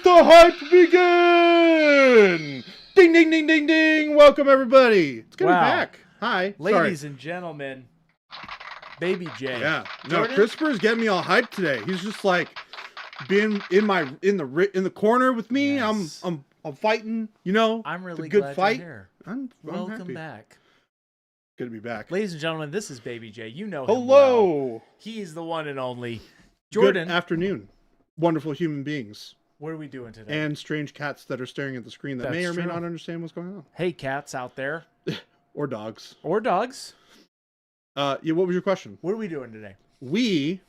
the hype begin! Ding, ding, ding, ding, ding! Welcome, everybody. It's good to be back. Hi. Ladies and gentlemen, Baby J. Yeah. Jordan? No, Christopher's getting me all hyped today. He's just like being in the corner with me. Yes. I'm fighting, you know. I'm really it's a good glad fight. you're here. I'm Welcome happy. back. Good to be back. Ladies and gentlemen, this is Baby J. You know him Hello. well. He's the one and only. Jordan. Good afternoon, wonderful human beings. What are we doing today? And strange cats that are staring at the screen that may or may not understand what's going on. Hey, cats out there. Or dogs. Or dogs. Yeah, what was your question? What are we doing today? We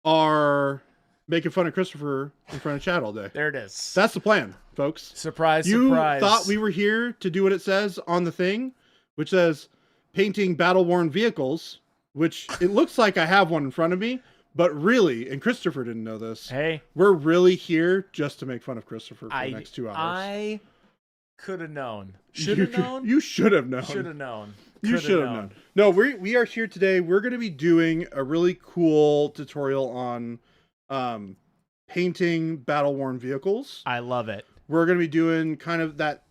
are making fun of Christopher in front of Chad all day. There it is. That's the plan, folks. Surprise, You surprise. thought we were here to do what it says on the thing, which says painting battle-worn vehicles, which it looks like I have one in front of me, but really, and Christopher didn't know this, Hey, we're really here just to make fun of Christopher for the next 2 hours. I could have known. Should have known? You should have known. Should have known. You should have known. No, we are here today. We're going to be doing a really cool tutorial on painting battle-worn vehicles. I love it. We're going to be doing kind of that,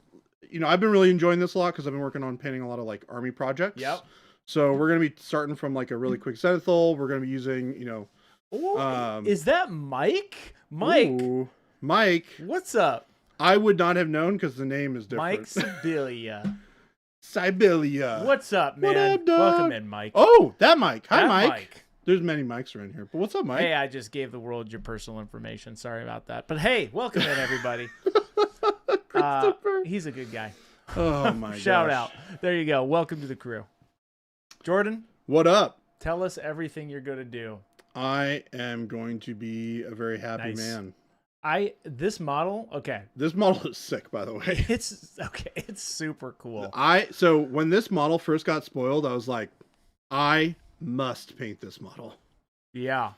you know, I've been really enjoying this a lot because I've been working on painting a lot of like army projects. Yep. So we're going to be starting from like a really quick zenithal. We're going to be using, you know. Ooh, is that Mike? Mike. Ooh, Mike. What's up? I would not have known because the name is different. Mike Sibilia. Sibilia. What's up, man? What up, dog? Welcome in, Mike. Oh, that Mike. Hi, That Mike. There's many Mikes around here. But what's up, Mike? Hey, I just gave the world your personal information. Sorry about that. But hey, welcome in, everybody. Christopher. He's a good guy. Oh, my gosh. Shout out. There you go. Welcome to the crew. Jordan, What up? tell us everything you're going to do. I am going to be a very happy Nice. man. This model, okay. This model is sick, by the way. It's okay. It's super cool. So when this model first got spoiled, I was like, I must paint this model. Yeah.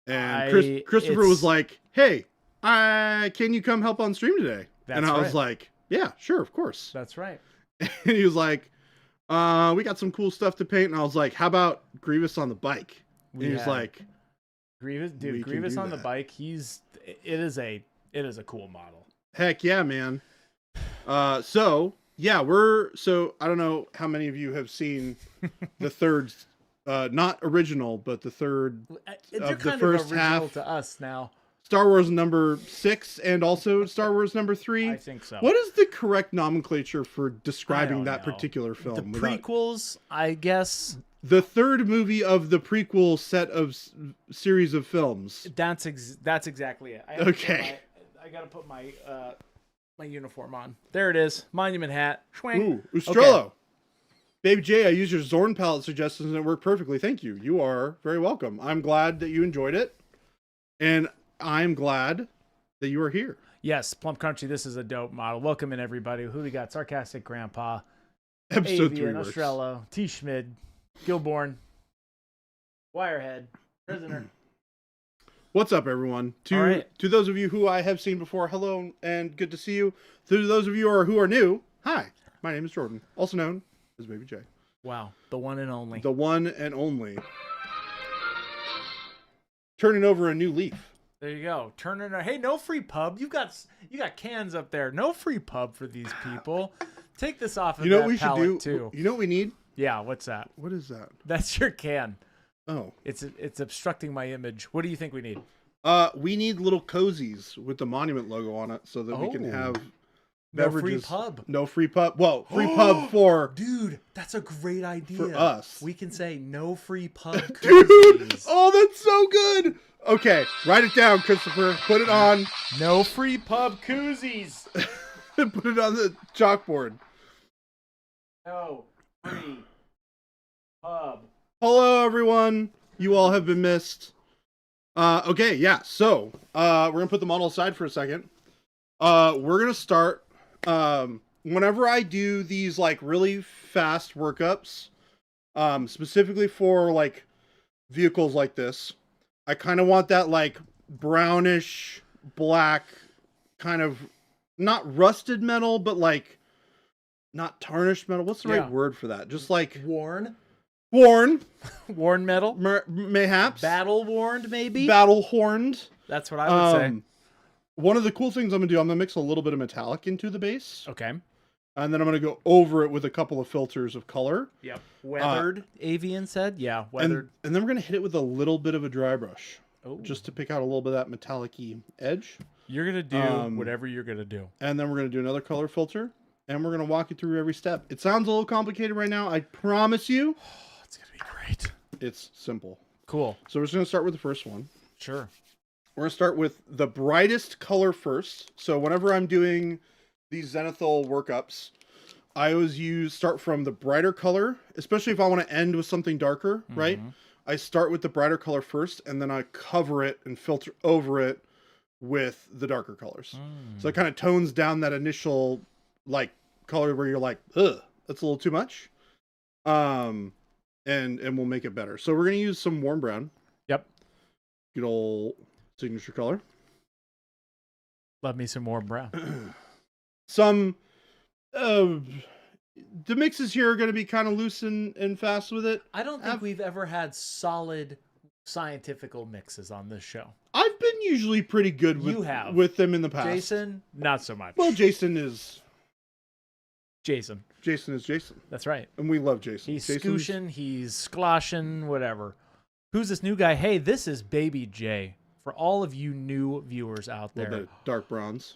And Christopher was like, hey, can you come help on stream today? And I was like, yeah, sure, of course. That's right. And he was like, we got some cool stuff to paint. And I was like, how about Grievous on the bike? And he was like, Grievous, dude, we can Grievous do on the that. bike. It is a cool model. heck yeah, man. So I don't know how many of you have seen the third, not original, but the third They're of the kind first of original half. to us now. Star Wars number 6 and also Star Wars number 3. I think so. What is the correct nomenclature for describing don't that know. particular film? The prequels, I guess. The third movie of the prequel set of series of films. That's exactly it. Okay. I gotta put my my uniform on. There it is. Monument hat. Schwang. Ooh, Ustrello. Baby J, I used your Zorn palette suggestions and it worked perfectly. Thank you. You are very welcome. I'm glad that you enjoyed it. And I'm glad that you are here. Yes, Plump Country, this is a dope model. Welcome in, everybody. Who we got? Sarcastic Grandpa, Episode 3 Avian, works. Ostrello, T. Schmid, Gilborn, Wirehead, Prisoner. What's up, everyone? To those of you who I have seen before, hello and good to see you. To those of you who are new, hi. My name is Jordan, also known as Baby J. Wow, the one and only. The one and only. Turning over a new leaf. There you go. Hey, no free pub. You got cans up there. No free pub for these people. Take this off of You know that what we should pallet do? too. You know what we need? Yeah, what's that? What is that? That's your can. Oh. It's obstructing my image. What do you think we need? We need little cozies with the monument logo on it so that we can have beverages. No free pub. No free pub. Well, free pub for Dude, that's a great idea. for us. We can say no free pub. Dude! koozies. Oh, that's so good! Okay, write it down, Christopher. Put it on. No free pub koozies. Put it on the chalkboard. No free pub. Hello, everyone. You all have been missed. Okay, yeah. So, we're gonna put the model aside for a second. We're gonna start. Whenever I do these like really fast workups, specifically for like vehicles like this, I kind of want that like brownish black kind of not rusted metal, but like not tarnished metal. What's the right word for that? Just like worn metal, mayhaps battle worn, maybe battle horned. That's what I would say. one of the cool things I'm gonna do, I'm gonna mix a little bit of metallic into the base, Okay. and then I'm gonna go over it with a couple of filters of color. Yep. Weathered, Avian said. Yeah, weathered. And then we're gonna hit it with a little bit of a dry brush, Oh. just to pick out a little bit of that metallic-y edge. You're going to do whatever you're going to do. And then we're gonna do another color filter, and we're gonna walk you through every step. It sounds a little complicated right now. I promise you. Oh, it's going to be great. It's simple. Cool. So we're just gonna start with the first one. Sure. We're gonna start with the brightest color first. So whenever I'm doing these zenithal workups, I always start from the brighter color, especially if I want to end with something darker, right? I start with the brighter color first, and then I cover it and filter over it with the darker colors. So it kind of tones down that initial like color where you're like, ugh, that's a little too much. And we'll make it better. So we're gonna use some warm brown. Yep. Good old signature color. Love me some more brown. Some the mixes here are going to be kind of loose and fast with it. I don't think we've ever had solid scientifical mixes on this show. I've been usually pretty good with them in the past. Jason, not so much. Well, Jason is Jason. That's right. And we love Jason. He's scooshin', he's skloshin', whatever. Who's this new guy? Hey, this is Baby J. For all of you new viewers out there. A little bit of dark bronze.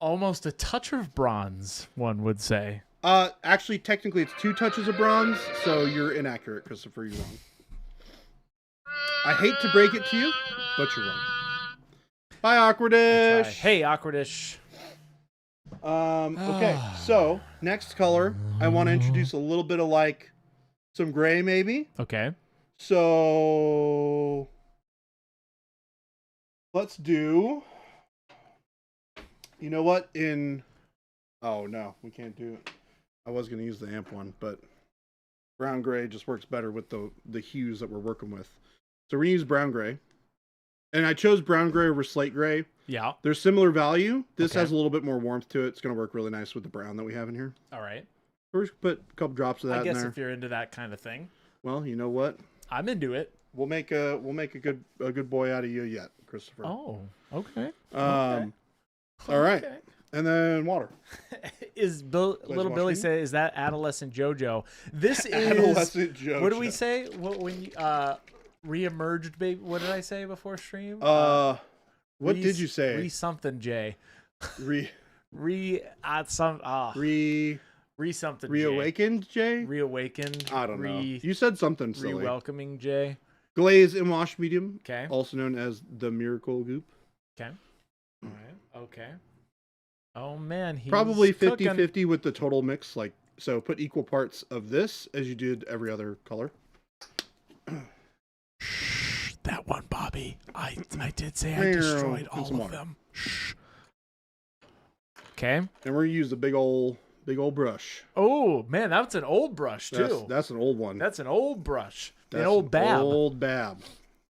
Almost a touch of bronze, one would say. Actually, technically, it's 2 touches of bronze, so you're inaccurate, Christopher. You're wrong. I hate to break it to you, but you're wrong. Bye, Awkwardish. Right. Hey, Awkwardish. Okay, so next color, I want to introduce a little bit of like some gray, maybe. Okay. So let's do. You know what? Oh no, we can't do it. I was going to use the amp one, but brown gray just works better with the hues that we're working with. So we're going to use brown gray. And I chose brown gray over slate gray. Yeah. They're similar value. This has a little bit more warmth to it. It's going to work really nice with the brown that we have in here. All right. First, put a couple drops of that in there. I guess if you're into that kind of thing. Well, you know what? I'm into it. We'll make a good boy out of you yet, Christopher. Oh, okay. All right. Okay. And then water. Little Billy say, is that adolescent JoJo? This is adolescent JoJo. What do we say? When you re-emerged baby? What did I say before stream? What did you say? Something J. Re something reawakened J? Reawakened. I don't know. You said something silly. Re-welcoming J. Glaze and wash medium. Okay. Also known as the miracle goop. Okay. All right. Okay. Oh man, he's probably 50-50 with the total mix. Like, so put equal parts of this as you did every other color. Shh, that one, Bobby. I did say I destroyed all of them. Shh. Okay. And we're gonna use the big old brush. Oh man, that's an old brush too. That's an old one. That's an old brush. That's an old bab. Old bab.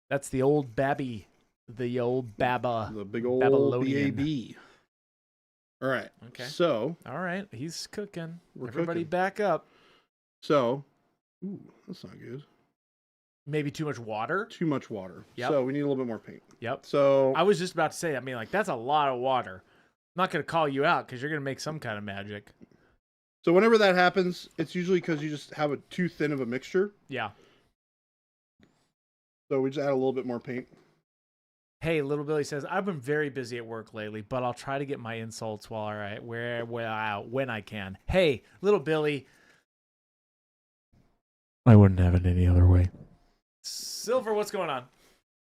That's the old babby. The old baba. The big old Babylonian. BAB. All right. Okay. So. All right. He's cooking. Everybody back up. So. Ooh, that's not good. Maybe too much water? Too much water. Yep. So we need a little bit more paint. Yep. So. I was just about to say, that's a lot of water. I'm not going to call you out because you're going to make some kind of magic. So whenever that happens, it's usually because you just have too thin of a mixture. Yeah. So we just add a little bit more paint. Hey, Little Billy says, I've been very busy at work lately, but I'll try to get my insults when I can. Hey, Little Billy. I wouldn't have it any other way. Silver, what's going on?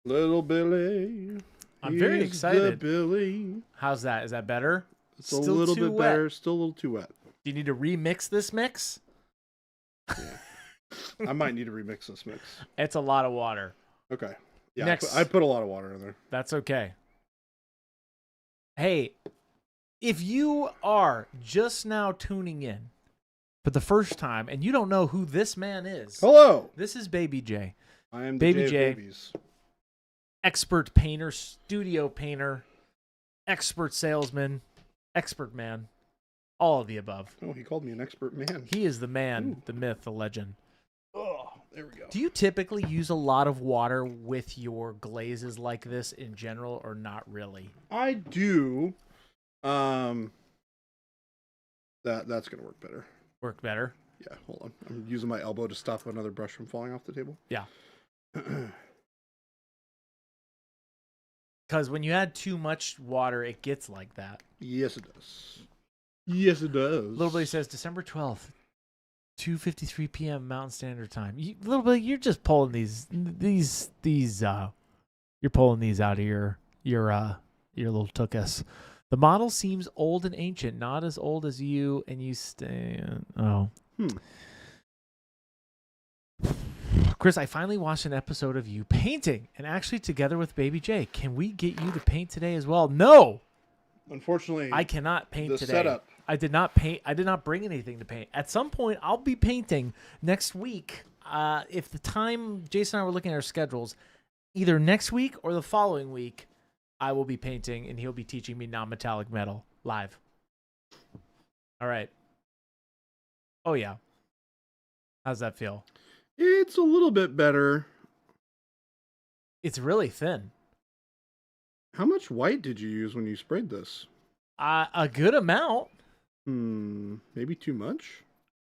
Little Billy. I'm very excited. Billy. How's that? Is that better? It's a little bit better. Still a little too wet. Do you need to remix this mix? Yeah. I might need to remix this mix. It's a lot of water. Okay. Yeah, next, I put a lot of water in there. That's okay. Hey, if you are just now tuning in for the first time and you don't know who this man is, hello. This is Baby J. I am Baby the J. Babies. Expert painter, studio painter, expert salesman, expert man, all of the above. Oh, he called me an expert man. He is the man, the myth, the legend. Oh, There we go. Do you typically use a lot of water with your glazes like this in general, or not really? I do. That's gonna work better. Work better? Yeah, hold on. I'm using my elbow to stop another brush from falling off the table. Yeah. Because when you add too much water, it gets like that. Yes, it does. Yes, it does. Little Billy says December 12th, 2:53 p.m. Mountain Standard Time. Little Billy, you're just pulling these you're pulling these out of your little tuchus. The model seems old and ancient, not as old as you, and you stand. Oh. Chris, I finally watched an episode of you painting, and actually together with Baby J. Can we get you to paint today as well? No! Unfortunately, I cannot paint today. Setup. I did not paint. I did not bring anything to paint. At some point, I'll be painting next week. If the time, Jason and I were looking at our schedules, either next week or the following week, I will be painting, and he'll be teaching me non-metallic metal live. All right. Oh, yeah. How's that feel? It's a little bit better. It's really thin. How much white did you use when you sprayed this? A good amount. Maybe too much?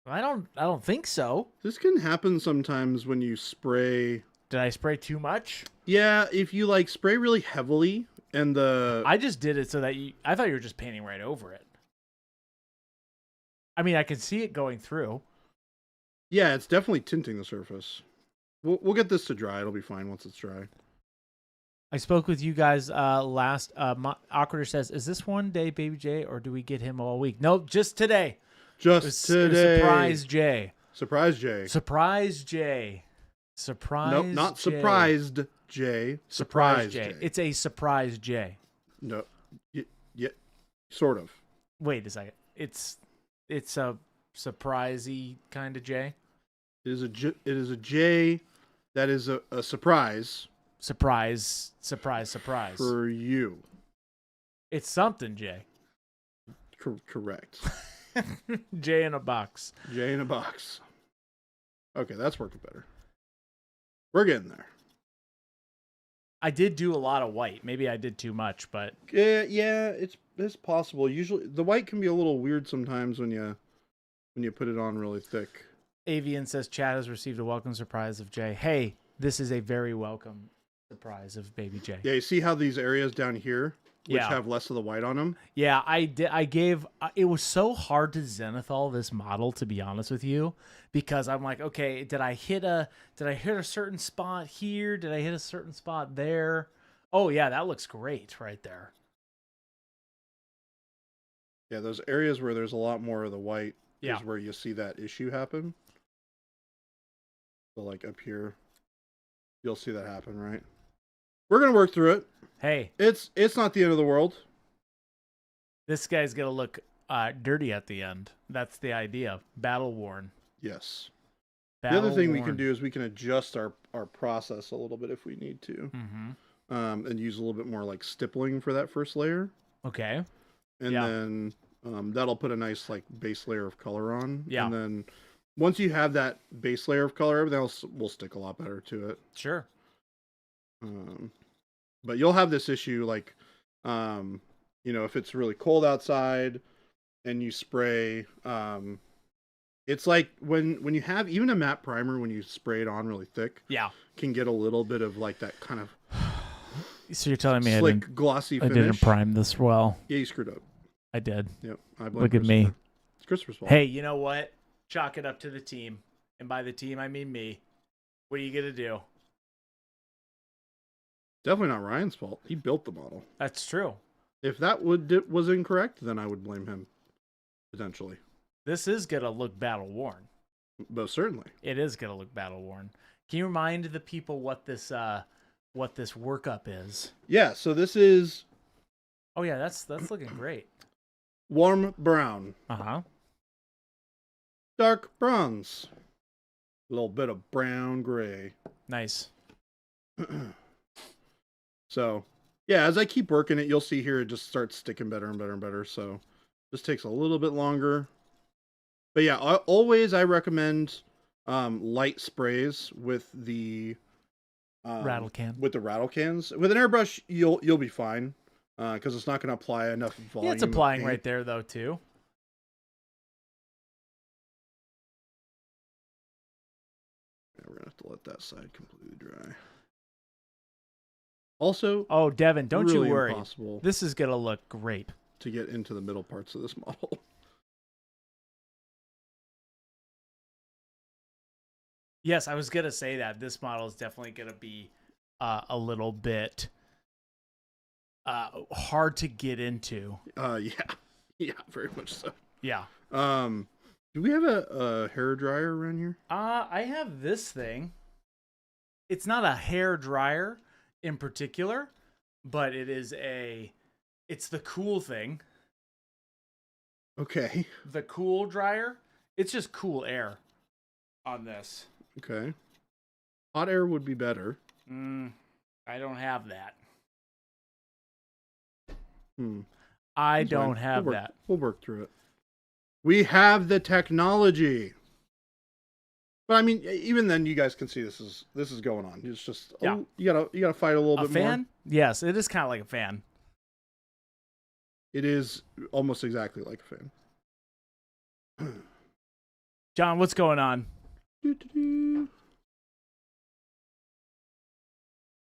I don't think so. This can happen sometimes when you spray. Did I spray too much? Yeah, if you like spray really heavily and I just did it so that I thought you were just painting right over it. I mean, I can see it going through. Yeah, it's definitely tinting the surface. We'll get this to dry. It'll be fine once it's dry. I spoke with you guys last. Awkwarder says, "Is this one day, Baby J, or do we get him all week?" No, just today. Just today. Surprise J. Surprise J. Surprise J. Surprise. Nope, not J. surprised J. Surprise J. It's a surprise J. No, yeah, sort of. Wait a second. It's a surprisey kind of J. It is a J that is a surprise. Surprise For you. It's something J. Correct. J in a box. J in a box. Okay, that's working better. We're getting there. I did do a lot of white. Maybe I did too much, but yeah, it's possible. Usually the white can be a little weird sometimes when you put it on really thick. Avian says Chad has received a welcome surprise of Jay. Hey, this is a very welcome surprise of Baby J. Yeah, you see how these areas down here, which have less of the white on them? Yeah, I did. I gave. It was so hard to zenithal this model, to be honest with you, because I'm like, okay, did I hit a certain spot here? Did I hit a certain spot there? Oh yeah, that looks great right there. Yeah, those areas where there's a lot more of the white is where you see that issue happen. So like up here, you'll see that happen, right? We're gonna work through it. Hey, it's not the end of the world. This guy's gonna look dirty at the end. That's the idea. Battle worn. Yes. Battle the other thing worn. we can do is we can adjust our process a little bit if we need to, and use a little bit more like stippling for that first layer. Okay. And then that'll put a nice like base layer of color on. Yeah. And then once you have that base layer of color, everything else will stick a lot better to it. Sure. But you'll have this issue like, if it's really cold outside and you spray, it's like when you have even a matte primer, when you spray it on really thick, can get a little bit of like that kind of So you're telling me slick, glossy finish. I didn't prime this well. Yeah, you screwed up. I did. Yep. Look at me. It's Christopher's fault. Hey, you know what? Chalk it up to the team. And by the team, I mean me. What are you going to do? Definitely not Ryan's fault. He built the model. That's true. If that was incorrect, then I would blame him. Potentially. This is going to look battle worn. Most certainly. It is going to look battle worn. Can you remind the people what this workup is? Yeah, so this is... Oh, yeah, that's looking great. Warm brown. Uh-huh. Dark bronze. A little bit of brown gray. Nice. So, yeah, as I keep working it, you'll see here it just starts sticking better and better and better. So, just takes a little bit longer. But yeah, I recommend light sprays with the Rattle can. With the rattle cans. With an airbrush, you'll be fine because it's not going to apply enough volume. Yeah, it's applying right there though too. Yeah, we're gonna have to let that side completely dry. Also, oh Devin, don't really you worry. impossible This is gonna look great to get into the middle parts of this model. Yes, I was gonna say that this model is definitely gonna be a little bit hard to get into. Yeah, very much so. Yeah. Do we have a hair dryer around here? I have this thing. It's not a hair dryer in particular, but it's the cool thing. Okay. The cool dryer. It's just cool air on this. Okay. Hot air would be better. I don't have that. I don't have that. We'll work through it. We have the technology. But I mean, even then, you guys can see this is going on. It's just you gotta fight a little bit fan? more. Yes, it is kind of like a fan. It is almost exactly like a fan. John, what's going on?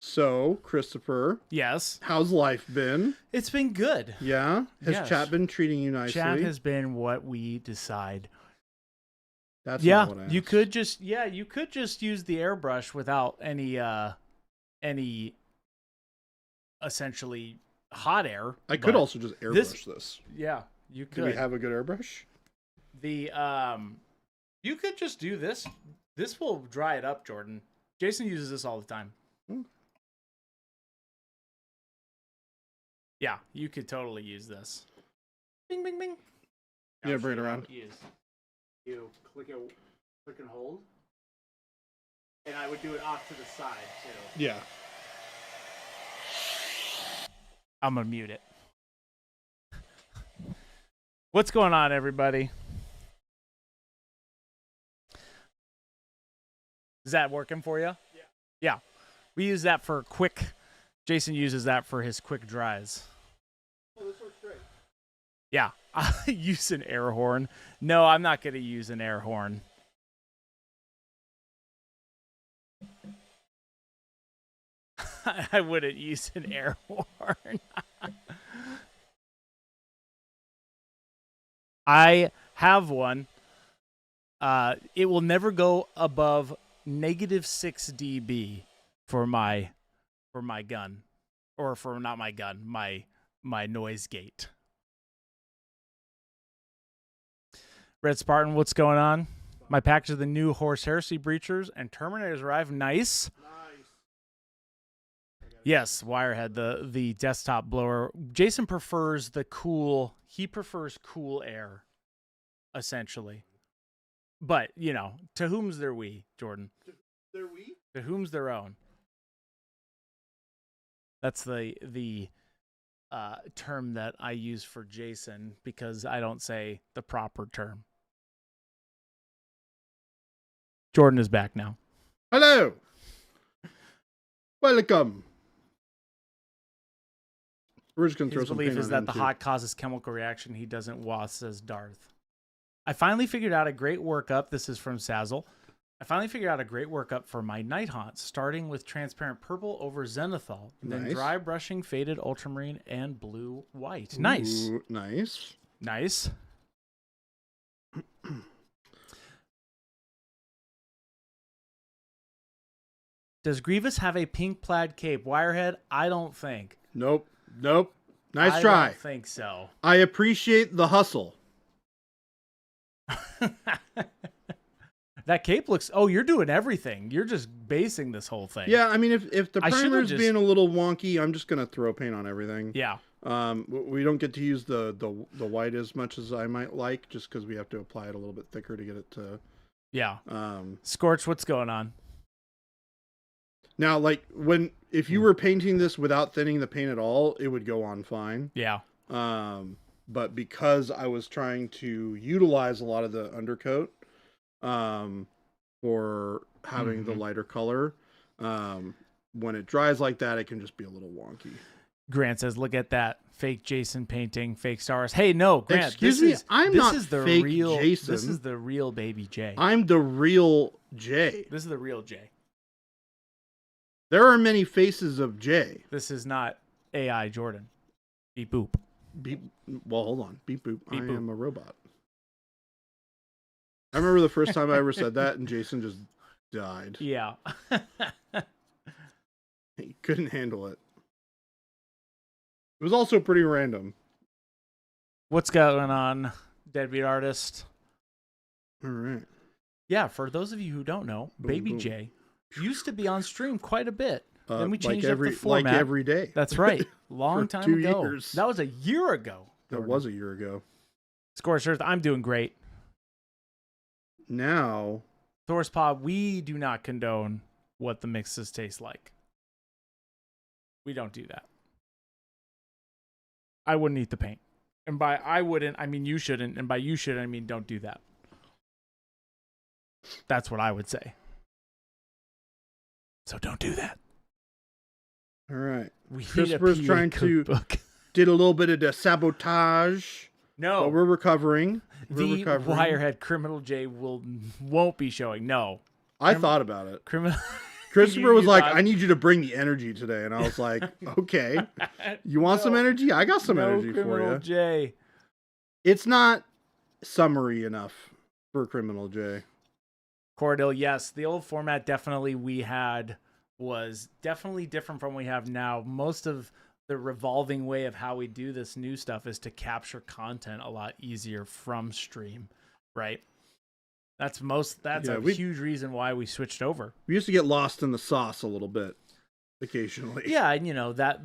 So, Christopher. Yes. How's life been? It's been good. Yeah? Has chat been treating you nicely? Chat has been what we decide. That's not what I asked. You could just use the airbrush without any essentially hot air. I could also just airbrush this. Yeah, you could. Do we have a good airbrush? You could just do this. This will dry it up, Jordan. Jason uses this all the time. Yeah, you could totally use this. Bing, bing, bing. Yeah, bring it around. You click and hold. And I would do it off to the side, too. Yeah. I'm going to mute it. What's going on, everybody? Is that working for you? Yeah. We use that for quick. Jason uses that for his quick dries. Oh, this works great. Yeah. I use an air horn. No, I'm not going to use an air horn. I wouldn't use an air horn. I have one. It will never go above -6 dB for my gun, or for not my gun, my noise gate. Red Spartan, what's going on? My package of the new Horse Heresy Breachers and Terminators arrived. Nice. Yes, Wirehead, the desktop blower. Jason prefers he prefers cool air, essentially. But, to whom's their we, Jordan? Their we? To whom's their own. That's the term that I use for Jason because I don't say the proper term. Jordan is back now. Hello. Welcome. We're just going to throw His some belief paint is on that him, the too. hot causes chemical reaction. He doesn't wash, says Darth. I finally figured out a great workup. This is from Sazzle. I finally figured out a great workup for my night haunts, starting with transparent purple over zenithal, then dry brushing faded ultramarine and blue white. Nice. Ooh, nice. Does Grievous have a pink plaid cape? Wirehead? I don't think. Nope. Nice try. I don't think so. I appreciate the hustle. That cape looks... Oh, you're doing everything. You're just basing this whole thing. Yeah, I mean, if the primer's just... being a little wonky, I'm just going to throw paint on everything. Yeah. We don't get to use the white as much as I might like, just because we have to apply it a little bit thicker to get it to... Yeah. Scorch, what's going on? Now, like, if you were painting this without thinning the paint at all, it would go on fine. Yeah. But because I was trying to utilize a lot of the undercoat, when for having the lighter color. When it dries like that, it can just be a little wonky. Grant says, "Look at that fake Jason painting, fake stars." Hey, no, Grant. Excuse me, I'm this not is the fake real Jason. This is the real baby J. I'm the real J. This is the real J. There are many faces of J. This is not AI Jordan. Beep boop. Beep. Well, hold on. Beep boop. Beep I boop. am a robot. I remember the first time I ever said that, and Jason just died. Yeah. He couldn't handle it. It was also pretty random. What's going on, Deadbeat Artist? All right. Yeah, for those of you who don't know, Baby boom. J used to be on stream quite a bit. Then we changed like up the format. Like every day. That's right. Long For time 2 ago. years. That was a year ago. That was a year ago. Scorchers, I'm doing great. Now, Thor's Pod, we do not condone what the mixes taste like. We don't do that. I wouldn't eat the paint. And by I wouldn't, I mean you shouldn't. And by you shouldn't, I mean don't do that. That's what I would say. So don't do that. all right. We need a Christopher's PA trying to cookbook. did a little bit of the sabotage. No. But we're recovering. The Wirehead Criminal J won't be showing. No. I thought about it. Criminal. Christopher was You like, thought- I need you to bring the energy today. And I was like, okay. You want some energy? I got some energy for Criminal you. J. It's not summary enough for Criminal J. Cordell, yes. The old format definitely we had was definitely different from what we have now. Most of the revolving way of how we do this new stuff is to capture content a lot easier from stream, right? That's a huge reason why we switched over. We used to get lost in the sauce a little bit occasionally. Yeah, and that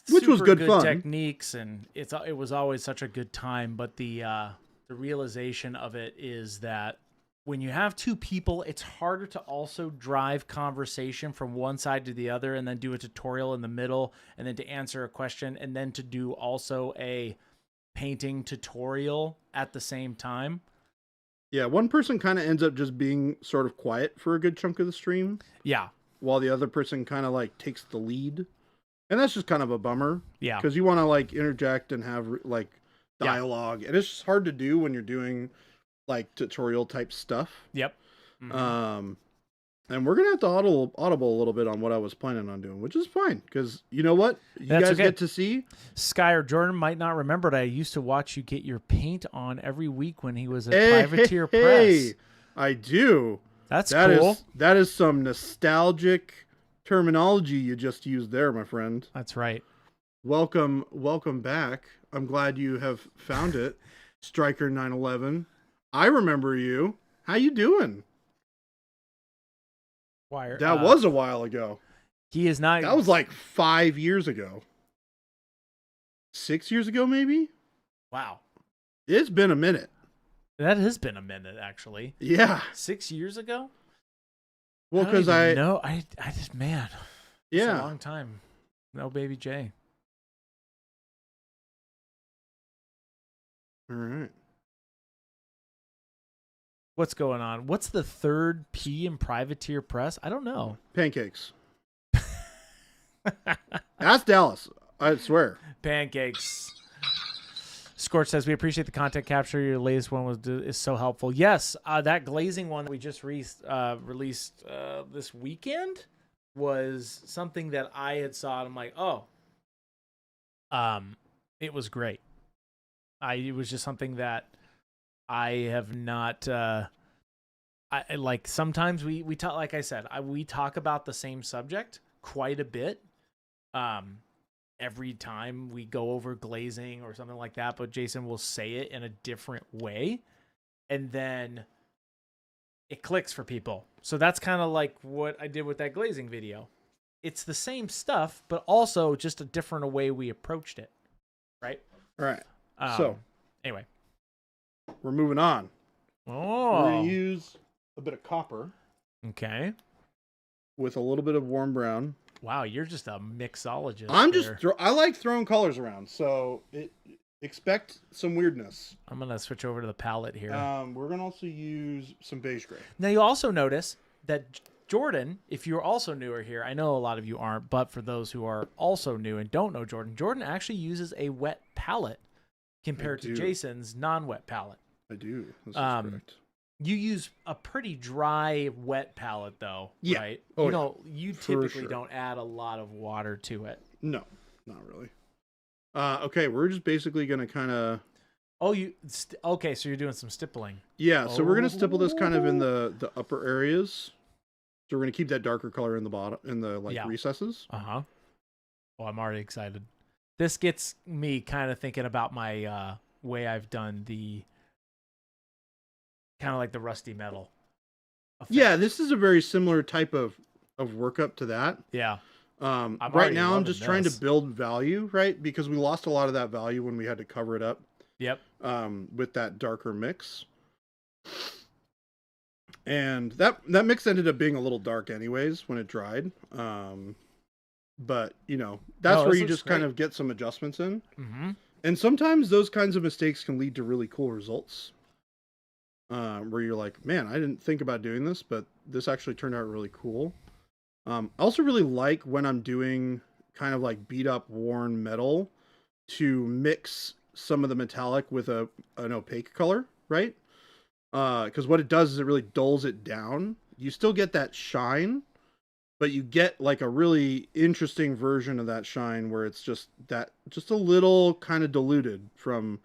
Which was super good fun. techniques, and it was always such a good time. But the realization of it is that when you have two people, it's harder to also drive conversation from one side to the other, and then do a tutorial in the middle, and then to answer a question, and then to do also a painting tutorial at the same time. Yeah, one person kind of ends up just being sort of quiet for a good chunk of the stream. Yeah. While the other person kind of like takes the lead. And that's just kind of a bummer. Yeah. Because you want to like interject and have like dialogue. And it's just hard to do when you're doing like tutorial type stuff. Yep. Mm-hmm. And we're going to have to audible a little bit on what I was planning on doing, which is fine. Because you know what? That's guys okay. get to see. Sky or Jordan might not remember it. I used to watch you get your paint on every week when he was at Privateer Press. I do. That's cool. That is some nostalgic terminology you just used there, my friend. That's right. Welcome back. I'm glad you have found it. Striker 911. I remember you. How you doing? That was a while ago. He is not. That was like 5 years ago. 6 years ago, maybe? Wow. It's been a minute. That has been a minute, actually. Yeah. 6 years ago? Well, because No, I just, man. It's yeah. a long time. No Baby J. All right. What's going on? What's the third P in Privateer Press? I don't know. Pancakes. That's Dallas. I swear. Pancakes. Scorch says, we appreciate the content capture. Your latest one is so helpful. Yes, that glazing one we just released this weekend was something that I had saw, and I'm like, oh, it was great. It was just something that I have not. I like sometimes we talk, like I said, we talk about the same subject quite a bit. Every time we go over glazing or something like that, but Jason will say it in a different way, and then it clicks for people. So that's kind of like what I did with that glazing video. It's the same stuff, but also just a different way we approached it. Right? All right. So anyway, we're moving on. Oh, We're going to use a bit of copper. Okay. With a little bit of warm brown. Wow, you're just a mixologist. I like throwing colors around, so expect some weirdness. I'm gonna switch over to the palette here. We're gonna also use some beige gray. Now you also notice that Jordan, if you're also newer here, I know a lot of you aren't, but for those who are also new and don't know Jordan actually uses a wet palette compared to Jason's non-wet palette. I do. This is correct. You use a pretty dry, wet palette, though, right? Oh, you typically don't add a lot of water to it. No, not really. Okay, we're just basically going to kind of... Oh, okay, so you're doing some stippling. Yeah, so we're going to stipple this kind of in the upper areas. So we're going to keep that darker color in the bottom, in the recesses. Uh-huh. Oh, I'm already excited. This gets me kind of thinking about my way I've done the... kind of like the rusty metal effect. Yeah, this is a very similar type of workup to that. Yeah. Right now I'm just trying to build value, right? Because we lost a lot of that value when we had to cover it up. Yep. With that darker mix. And that mix ended up being a little dark anyways when it dried. But, that's where you just kind of get some adjustments in. Mm-hmm. And sometimes those kinds of mistakes can lead to really cool results. Where you're like, man, I didn't think about doing this, but this actually turned out really cool. I also really like when I'm doing kind of like beat up, worn metal to mix some of the metallic with an opaque color, right? Because what it does is it really dulls it down. You still get that shine, but you get like a really interesting version of that shine where it's just a little kind of diluted from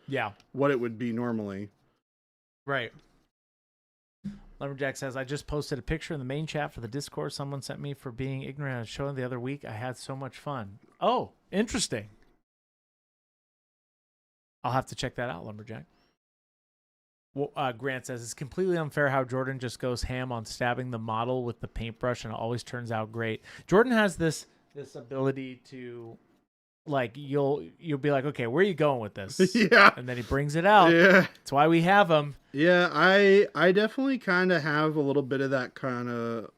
what it would be normally. Right. Lumberjack says, I just posted a picture in the main chat for the Discord someone sent me for being ignorant of showing the other week. I had so much fun. Oh, interesting. I'll have to check that out, Lumberjack. Well, Grant says, it's completely unfair how Jordan just goes ham on stabbing the model with the paintbrush and it always turns out great. Jordan has this ability to, like, you'll be like, okay, where are you going with this? Yeah. And then he brings it out. Yeah. That's why we have him. Yeah, I definitely kind of have a little bit of that kind of...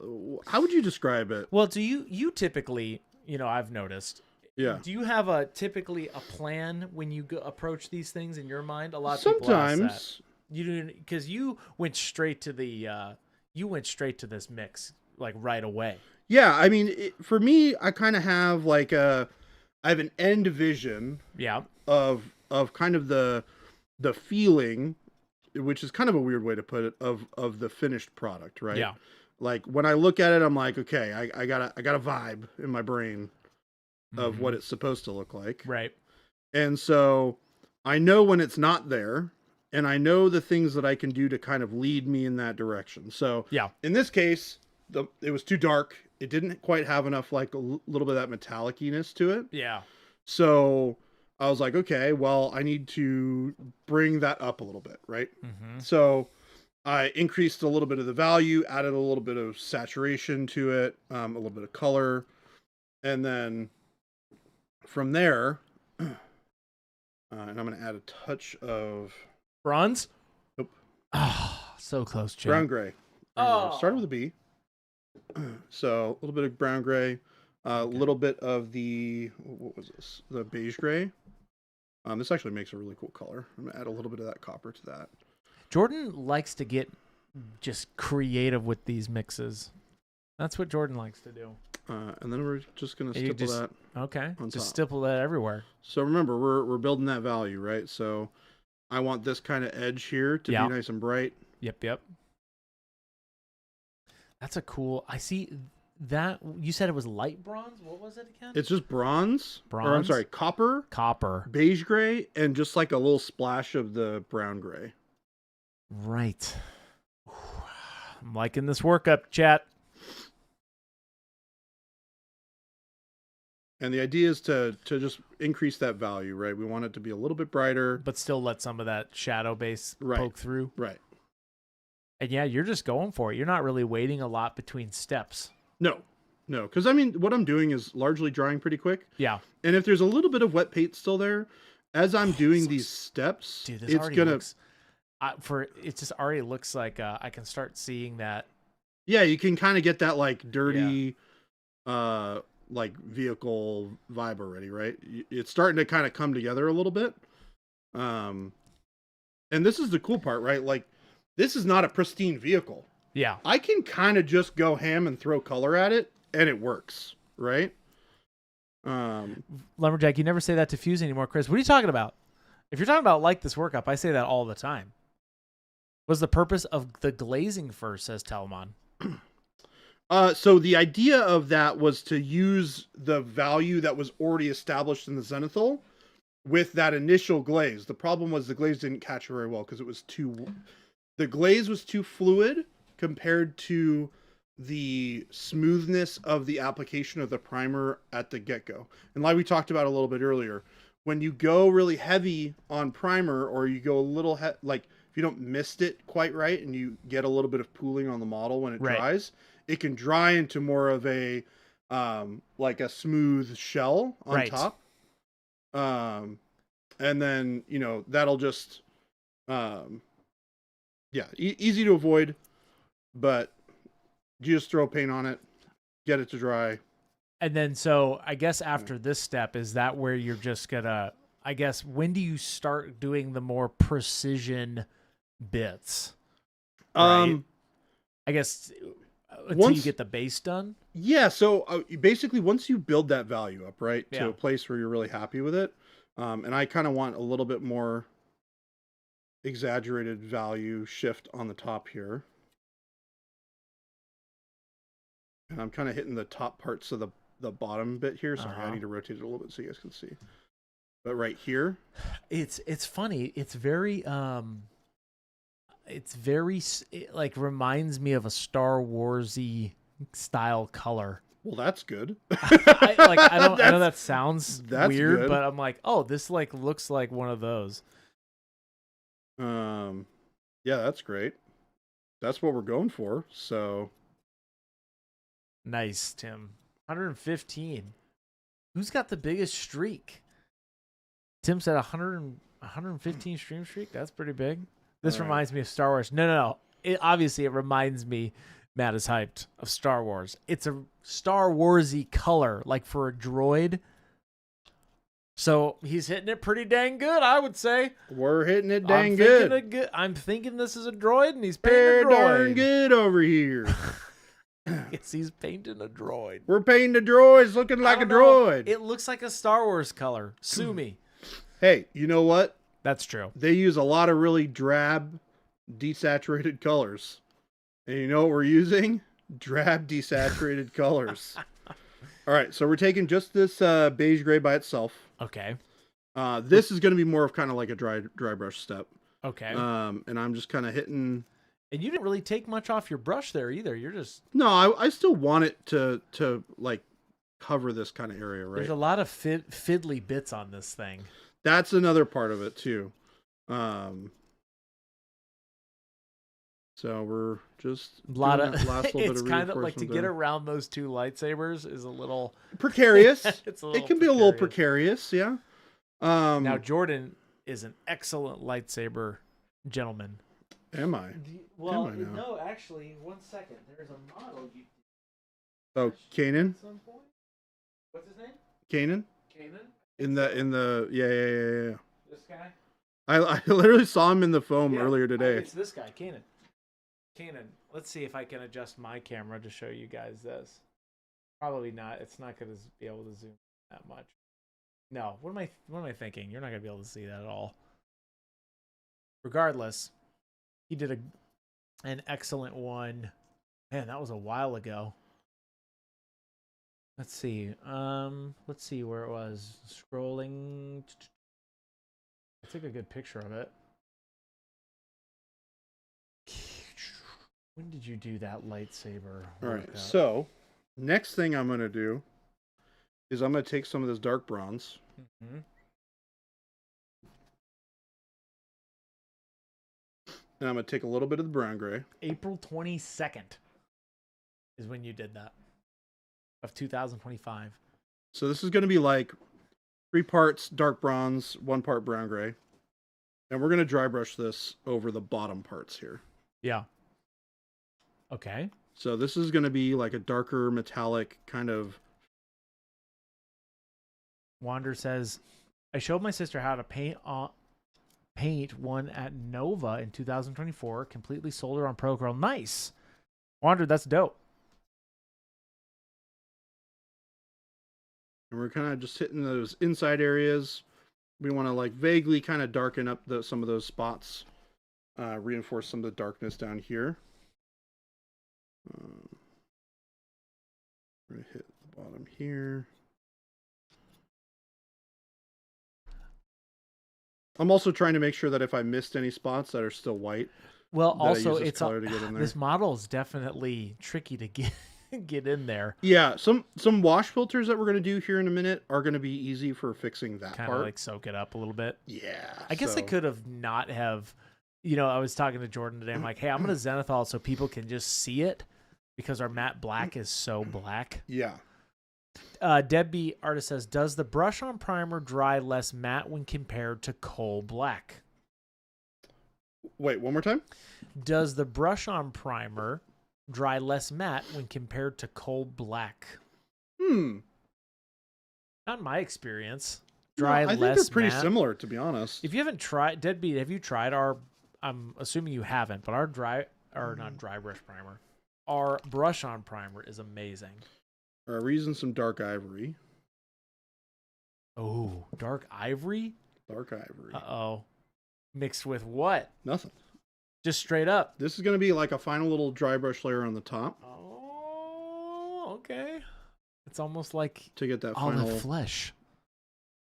How would you describe it? Well, do you typically, I've noticed... Yeah. Do you have typically a plan when you approach these things in your mind? A lot of people ask that. You do, because you went straight to this mix like right away. Yeah, I mean, for me, I kind of have like I have an end vision. Yeah. Of kind of the feeling, which is kind of a weird way to put it, of the finished product, right? Yeah. Like when I look at it, I'm like, okay, I got a vibe in my brain of what it's supposed to look like. Right. And so I know when it's not there, and I know the things that I can do to kind of lead me in that direction. So in this case, it was too dark. It didn't quite have enough, like a little bit of that metallic-iness to it. Yeah. So I was like, okay, well, I need to bring that up a little bit, right? Mm-hmm. So I increased a little bit of the value, added a little bit of saturation to it, a little bit of color, and then from there, and I'm going to add a touch of... Bronze? Nope. Oh, so close, Jim. Brown gray. Started with a B. So a little bit of brown gray, a little bit of what was this? The beige gray. This actually makes a really cool color. I'm going to add a little bit of that copper to that. Jordan likes to get just creative with these mixes. That's what Jordan likes to do. And then we're just going to stipple that. Okay. On just top. stipple that everywhere. So remember, we're building that value, right? So I want this kind of edge here to be nice and bright. Yep. That's a cool... I see that... You said it was light bronze? What was it again? It's just bronze. Bronze? Or I'm sorry, copper. Copper. Beige gray, and just like a little splash of the brown gray. Right. I'm liking this workup, chat. And the idea is to just increase that value, right? We want it to be a little bit brighter. But still let some of that shadow base poke through. Right. And yeah, you're just going for it. You're not really waiting a lot between steps. No. Because, I mean, what I'm doing is largely drying pretty quick. Yeah. And if there's a little bit of wet paint still there, as I'm doing these steps, dude, it's going to... It just already looks like I can start seeing that. Yeah, you can kind of get that, like, dirty... like vehicle vibe already, right? It's starting to kind of come together a little bit. And this is the cool part, right? Like, this is not a pristine vehicle. Yeah. I can kind of just go ham and throw color at it, and it works, right? Lumberjack, you never say that to Fuse anymore, Chris. What are you talking about? If you're talking about like this workup, I say that all the time. Was the purpose of the glazing first, says Telemon. So the idea of that was to use the value that was already established in the zenithal with that initial glaze. The problem was the glaze didn't catch very well because the glaze was too fluid compared to the smoothness of the application of the primer at the get-go. And like we talked about a little bit earlier, when you go really heavy on primer, or you go a little like if you don't mist it quite right and you get a little bit of pooling on the model when it dries, it can dry into more of a like a smooth shell on top. And then, you know, that'll just easy to avoid, but you just throw paint on it, get it to dry. And then, so I guess after this step, is that where you're just gonna, I guess, when do you start doing the more precision bits? Right? I guess until you get the base done. Yeah. So basically, once you build that value up, right, to a place where you're really happy with it, and I kind of want a little bit more exaggerated value shift on the top here. And I'm kind of hitting the top parts of the bottom bit here. Sorry, I need to rotate it a little bit so you guys can see. But right here, it's funny. It like reminds me of a Star Warsy style color. Well, that's good. I know that sounds weird, good. but I'm like, oh, this like looks like one of those. Yeah, that's great. That's what we're going for. So nice, Tim. 115. Who's got the biggest streak? Tim said 115 stream streak. That's pretty big. This reminds me of Star Wars. No. Obviously, it reminds me, Matt is hyped, of Star Wars. It's a Star Warsy color, like for a droid. So he's hitting it pretty dang good, I would say. We're hitting it dang good. I'm thinking this is a droid, and he's painting a droid. Darn good over here. Yes, he's painting a droid. We're painting the droids looking like a droid. It looks like a Star Wars color. Sue me. Hey, you know what? That's true. They use a lot of really drab, desaturated colors. And you know what we're using? Drab, desaturated colors. All right, so we're taking just this beige gray by itself. Okay. This is going to be more of kind of like a dry brush step. Okay. And I'm just kind of hitting. And you didn't really take much off your brush there either. You're just no. I still want it to like cover this kind of area, right? There's a lot of fiddly bits on this thing. That's another part of it too. So we're just a lot of last little it's bit of kind of like to get around those two lightsabers is a little precarious. It can be a little precarious, yeah. Now Jordan is an excellent lightsaber gentleman. Am I? Well, no, actually, 1 second. There's a model you. Oh, Kanan. At some point. What's his name? Kanan. In the yeah. This guy. I literally saw him in the foam earlier today. It's this guy, Kanan. Let's see if I can adjust my camera to show you guys this. Probably not. It's not going to be able to zoom that much. No. What am I thinking? You're not going to be able to see that at all. Regardless, he did an excellent one. Man, that was a while ago. Let's see. Let's see where it was. Scrolling. I took a good picture of it. When did you do that lightsaber? All right. So, next thing I'm going to do is I'm going to take some of this dark bronze. Mm-hmm. And I'm going to take a little bit of the brown gray. April 22nd is when you did that. Of 2025. So this is going to be like 3 parts dark bronze, 1 part brown gray. And we're going to dry brush this over the bottom parts here. Yeah. Okay. So this is going to be like a darker metallic kind of. Wander says, I showed my sister how to paint one at Nova in 2024. Completely sold her on Procurl. Nice. Wander, that's dope. And we're kind of just hitting those inside areas. We want to like vaguely kind of darken up some of those spots, reinforce some of the darkness down here. We're going to hit the bottom here. I'm also trying to make sure that if I missed any spots that are still white, Well, that I also use this it's color to get in there. this model is definitely tricky to get in there. Yeah, some wash filters that we're going to do here in a minute are going to be easy for fixing that Kind part. of like soak it up a little bit. Yeah. I guess I could have not have, I was talking to Jordan today. I'm like, hey, I'm going to zenithal so people can just see it because our matte black is so black. Yeah. Debbie Artist says, does the brush on primer dry less matte when compared to coal black? Wait, one more time? Does the brush on primer dry less matte when compared to coal black? Not in my experience. Dry less I think they're pretty matte. similar, to be honest. If you haven't tried, Deadbeat, have you tried our, I'm assuming you haven't, but our not dry brush primer, our brush on primer is amazing. We're using some dark ivory. Oh, dark ivory? Dark ivory. Uh-oh. Mixed with what? Nothing. Just straight up. This is going to be like a final little dry brush layer on the top. Oh, okay. It's almost like to get that olive final flesh.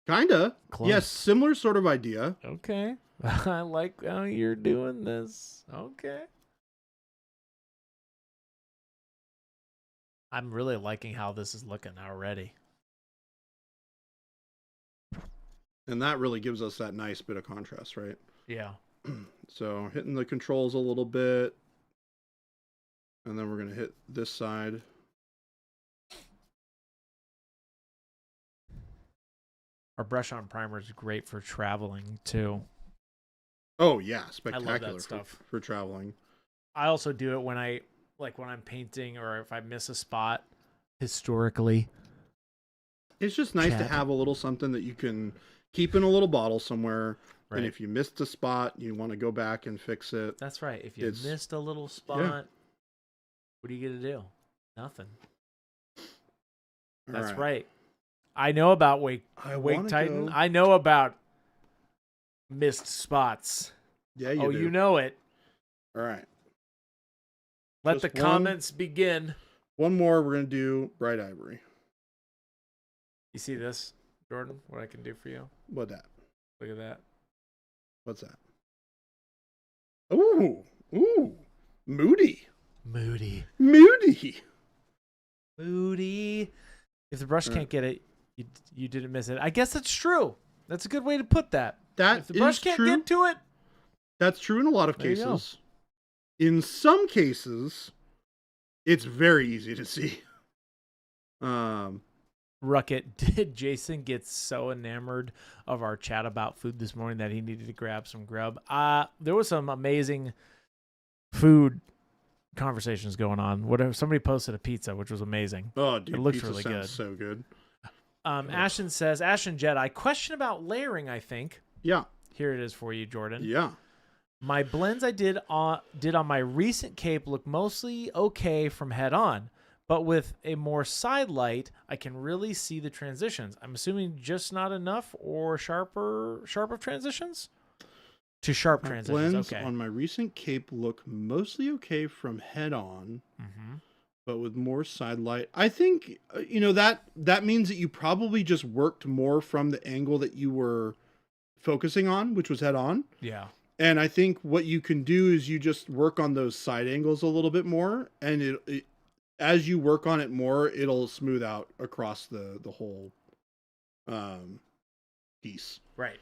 Kinda. Close. Yes, similar sort of idea. Okay. I like how you're doing this. Okay. I'm really liking how this is looking already. And that really gives us that nice bit of contrast, right? Yeah. So hitting the controls a little bit. And then we're going to hit this side. Our brush on primer is great for traveling too. Oh yeah, I spectacular love that stuff. for traveling. I also do it when when I'm painting or if I miss a spot historically. It's just nice to have a little something that you can keep in a little bottle somewhere. Right. And if you missed a spot, you want to go back and fix it. That's right. If you missed a little spot, what are you going to do? Nothing. That's right. I know about Wake Titan. Go. I know about missed spots. Yeah, you do. You know it. All right. Let the comments begin. One more. We're going to do bright ivory. You see this, Jordan? What I can do for you? What that? Look at that. What's that? Ooh. Ooh. Moody. If the brush can't get it, you didn't miss it. I guess that's true. That's a good way to put that. If the brush can't get to it, that's true in a lot of cases. In some cases, it's very easy to see. Rucket, did Jason get so enamored of our chat about food this morning that he needed to grab some grub? There was some amazing food conversations going on. Somebody posted a pizza, which was amazing. Oh, dude, it looks pizza really sounds good. So good. Ashton says, Ashton Jedi, question about layering, I think. Yeah. Here it is for you, Jordan. Yeah. My blends I did on my recent cape look mostly okay from head on, but with a more side light, I can really see the transitions. I'm assuming just not enough or sharper transitions? To sharp transitions, blends okay. On my recent cape look mostly okay from head on, but with more side light. I think, that means that you probably just worked more from the angle that you were focusing on, which was head on. Yeah. And I think what you can do is you just work on those side angles a little bit more, and it as you work on it more, it'll smooth out across the whole piece. Right.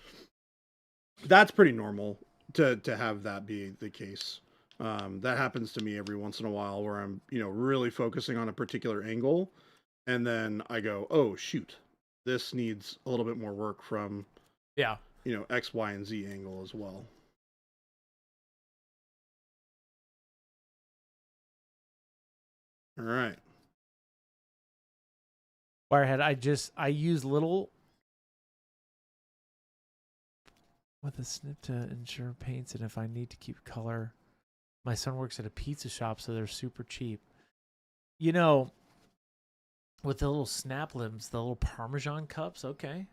That's pretty normal to have that be the case. That happens to me every once in a while where I'm, really focusing on a particular angle, and then I go, oh shoot, this needs a little bit more work from X, Y, and Z angle as well. All right. Wirehead, I use little with a snip to ensure paints, and if I need to keep color My son works at a pizza shop, so they're super cheap. You know, with the little snap limbs, the little Parmesan cups, okay.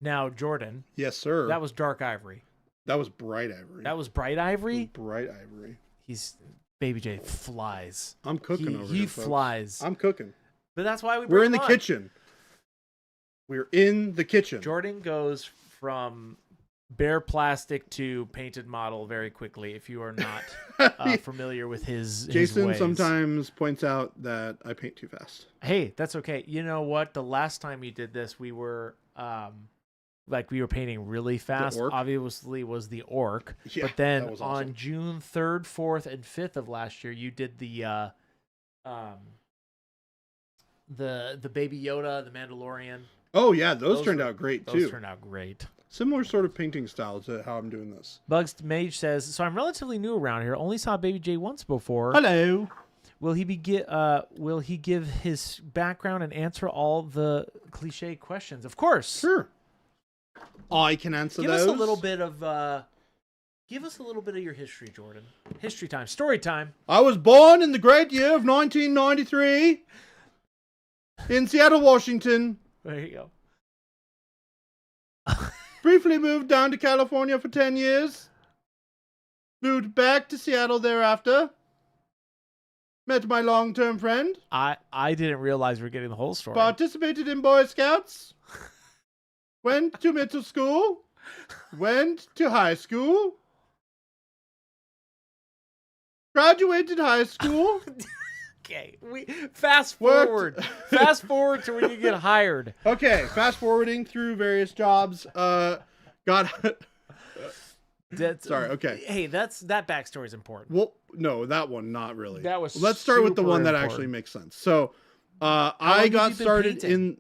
Now, Jordan, Yes, sir. that was dark ivory. That was bright ivory. That was bright ivory? Bright ivory. Baby J flies. I'm cooking over here, He folks. flies. I'm cooking. But that's why we We're bring in the him on. kitchen. We're in the kitchen. Jordan goes from bare plastic to painted model very quickly if you are not familiar with his Jason ways. sometimes points out that I paint too fast. Hey, that's okay. You know what? The last time you did this, we were we were painting really fast. orc? Obviously was the orc. Yeah, but then that was on awesome. June 3rd, 4th, and 5th of last year, you did the Baby Yoda, the Mandalorian. Oh yeah, those turned out great too. Those turned out great. Similar sort of painting style to how I'm doing this. Bugs Mage says, so I'm relatively new around here. Only saw Baby J once before. Hello. Will he give his background and answer all the cliche questions? Of course. Sure. I can answer Give those. us a little bit of your history, Jordan. History time. Story time. I was born in the great year of 1993 in Seattle, Washington. There you go. Briefly moved down to California for 10 years. Moved back to Seattle thereafter. Met my long-term friend. I didn't realize we were getting the whole story. Participated in Boy Scouts. Went to middle school. Went to high school. Graduated high school. Okay, fast forward. Fast forward to when you get hired. Okay, fast forwarding through various jobs. Got. Sorry. Okay. Hey, that backstory is important. Well, no, that one not really. That was. Let's start with the super one that important. actually makes sense. So, long I have got you been started painting?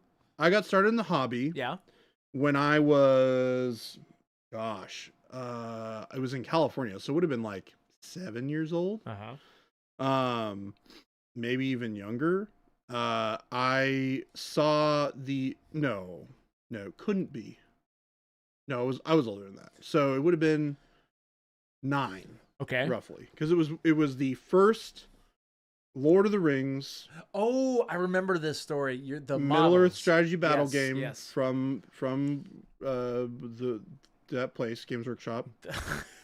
in the hobby. Yeah. When I was, I was in California, so it would have been like 7 years old. Maybe even younger. I saw couldn't be. No, I was older than that. So it would have been 9, Okay. roughly, because it was the first Lord of the Rings. Oh, I remember this story. You're the Middle Earth models. strategy battle Yes, game yes. from that place, Games Workshop.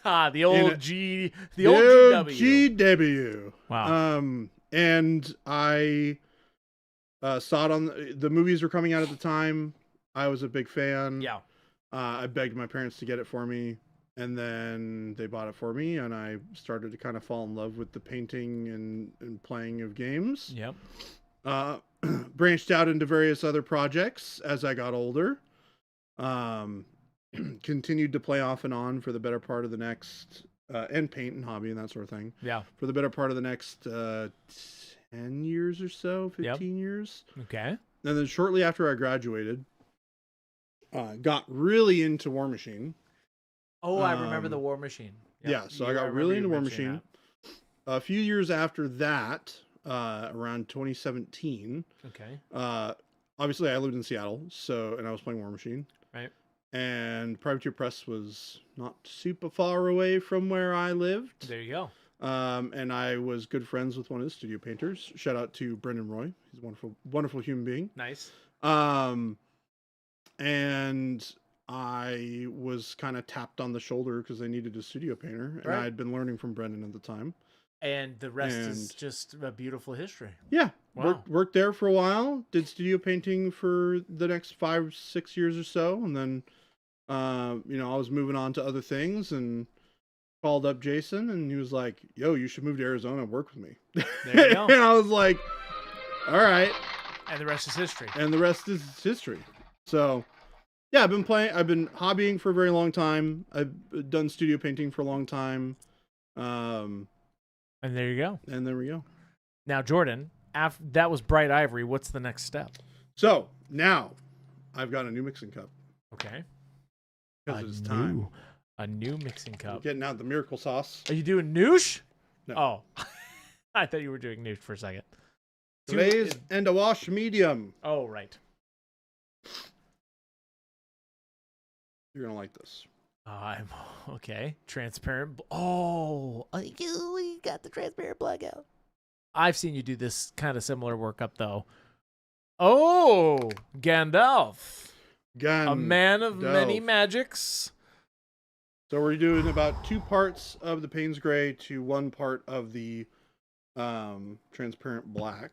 The old the old GW. GW. Wow. And I saw it on the movies were coming out at the time. I was a big fan. Yeah. I begged my parents to get it for me, and then they bought it for me, and I started to kind of fall in love with the painting and playing of games. Yep. Branched out into various other projects as I got older. Continued to play off and on for the better part of the next, and paint and hobby and that sort of thing. Yeah. For the better part of the next 10 years or so, 15 years. Okay. And then shortly after I graduated, got really into War Machine. Oh, I remember the War Machine. Yep. Yeah, so I got really into War Machine. A few years after that, around 2017. Okay. Obviously, I lived in Seattle, and I was playing War Machine. Right. And Privateer Press was not super far away from where I lived. There you go. And I was good friends with one of the studio painters. Shout out to Brendan Roy. He's a wonderful, wonderful human being. Nice. And I was kind of tapped on the shoulder because I needed a studio painter, and Right. I had been learning from Brendan at the time. And the rest is just a beautiful history. Yeah, Wow. worked there for a while. Did studio painting for the next 5-6 years or so, and then, I was moving on to other things, and called up Jason, and he was like, "Yo, you should move to Arizona and work with me." There you go. And I was like, "All right." And the rest is history. And the rest is history. So, yeah, I've been hobbying for a very long time. I've done studio painting for a long time. And there you go. And there we go. Now, Jordan, that was Bright Ivory. What's the next step? So, now, I've got a new mixing cup. Okay. Because it's time. A new mixing cup. Getting out the miracle sauce. Are you doing noosh? No. Oh. I thought you were doing noosh for a second. Glaze and a wash medium. Oh, right. You're going to like this. I'm okay. Transparent. Oh, you got the transparent black out. I've seen you do this kind of similar workup though. Oh, Gandalf, a man of many magics. So we're doing about 2 parts of the Payne's Gray to 1 part of the transparent black.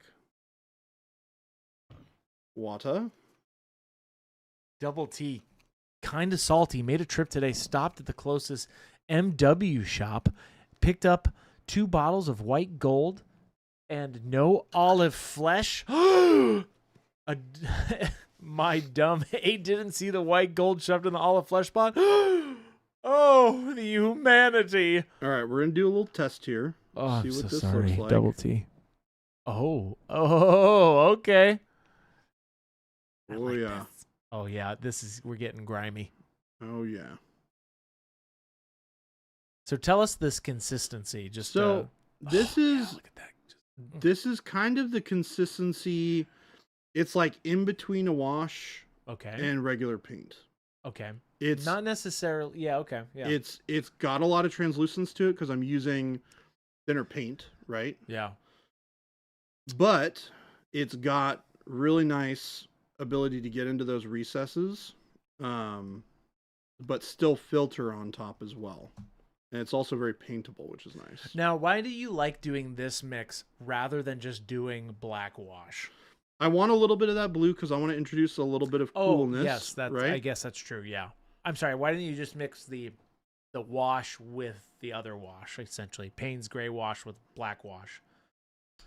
Water. Double T. Kind of salty. Made a trip today. Stopped at the closest MW shop. Picked up 2 bottles of white gold and no olive flesh. My dumb 8 didn't see the white gold shoved in the olive flesh pot. Oh, the humanity. All right, we're going to do a little test here. Oh, I'm see so what this sorry. looks like. Double T. Oh, okay. Oh, yeah. This. Oh, yeah. We're getting grimy. Oh, yeah. So tell us this consistency. Just so this is yeah, look at that. This is kind of the consistency. It's like in between a wash and regular paint. Okay. It's not necessarily. Yeah. Okay. Yeah. It's got a lot of translucence to it because I'm using thinner paint, right? Yeah. But it's got really nice ability to get into those recesses, but still filter on top as well. And it's also very paintable, which is nice. Now, why do you like doing this mix rather than just doing black wash? I want a little bit of that blue because I want to introduce a little bit of coolness. Yes, right? I guess that's true. Yeah. I'm sorry. Why didn't you just mix the wash with the other wash, essentially Payne's Gray wash with black wash?